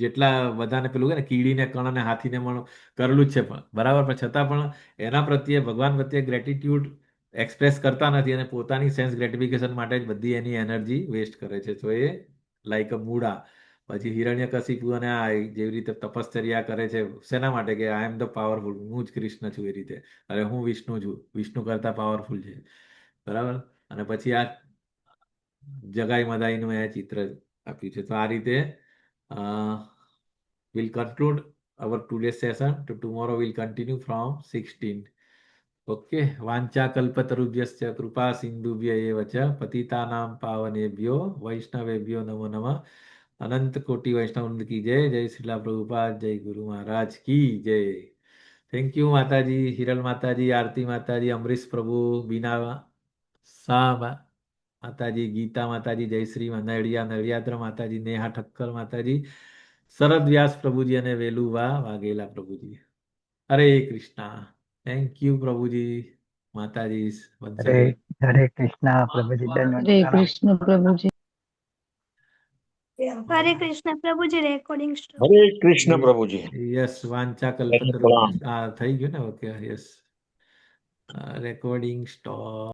જેટલા બધાને પેલું ને કીડીને કણ અને હાથીને મણ કરેલું જ છે, પણ બરાબર, પણ છતાં પણ એના પ્રત્યે ભગવાન પ્રત્યે ગ્રેટિટ્યુડ એક્સપ્રેસ કરતા નથી, અને પોતાની સેન્સ ગ્રેટિફિકેશન માટે જ બધી એની એનર્જી વેસ્ટ કરે છે. તો એ લાઈક અ મૂડા. પછી હિરણ્યકશિપુ અને આ જેવી રીતે તપશ્ચર્યા કરે છે, શેના માટે? કે આઈ એમ ધ પાવરફુલ, હું જ કૃષ્ણ છું. એ રીતે અરે હું વિષ્ણુ છું, વિષ્ણુ કરતા પાવરફુલ છે, બરાબર. અને પછી આ જગાઈ મદાઈનું એ ચિત્ર આપ્યું છે. તો આ રીતે we'll conclude our today's session. Tomorrow we'll continue from 16. Okay. વાંચા કલ્પતરુભ્યશ્ચ કૃપા સિંધુભ્ય એવ ચ પતિતાનામ પાવનેભ્યો વૈષ્ણવેભ્યો નમો નમઃ. અનંત કોટી વૈષ્ણવ કી જય. જય શ્રીલા પ્રભુપાદ. જય ગુરુ મહારાજ કી જય. થેન્ક યુ માતાજી, હિરલ માતાજી, આરતી માતાજી, અમરીશ પ્રભુ, બીના શાહ માતાજી, ગીતા માતાજી, જયશ્રી નડિયાદ્ર માતાજી, નેહા ઠક્કર માતાજી, શરદ વ્યાસ પ્રભુજી અને વેલુવા વાઘેલા પ્રભુજી. હરે કૃષ્ણ. થેન્ક યુ પ્રભુજી, માતાજી,
હરે
વંશજે.
હરે કૃષ્ણ પ્રભુજી, દંડવત
હરે
પ્રણામ.
કૃષ્ણ પ્રભુજી.
હરે કૃષ્ણ પ્રભુજી, રેકોર્ડિંગ સ્ટોપ.
હરે કૃષ્ણ પ્રભુજી.
યસ, વાંચા
પ્રણામ.
કલ્પતરુ. થઈ ગયું ને? Okay, yes. Recording stop.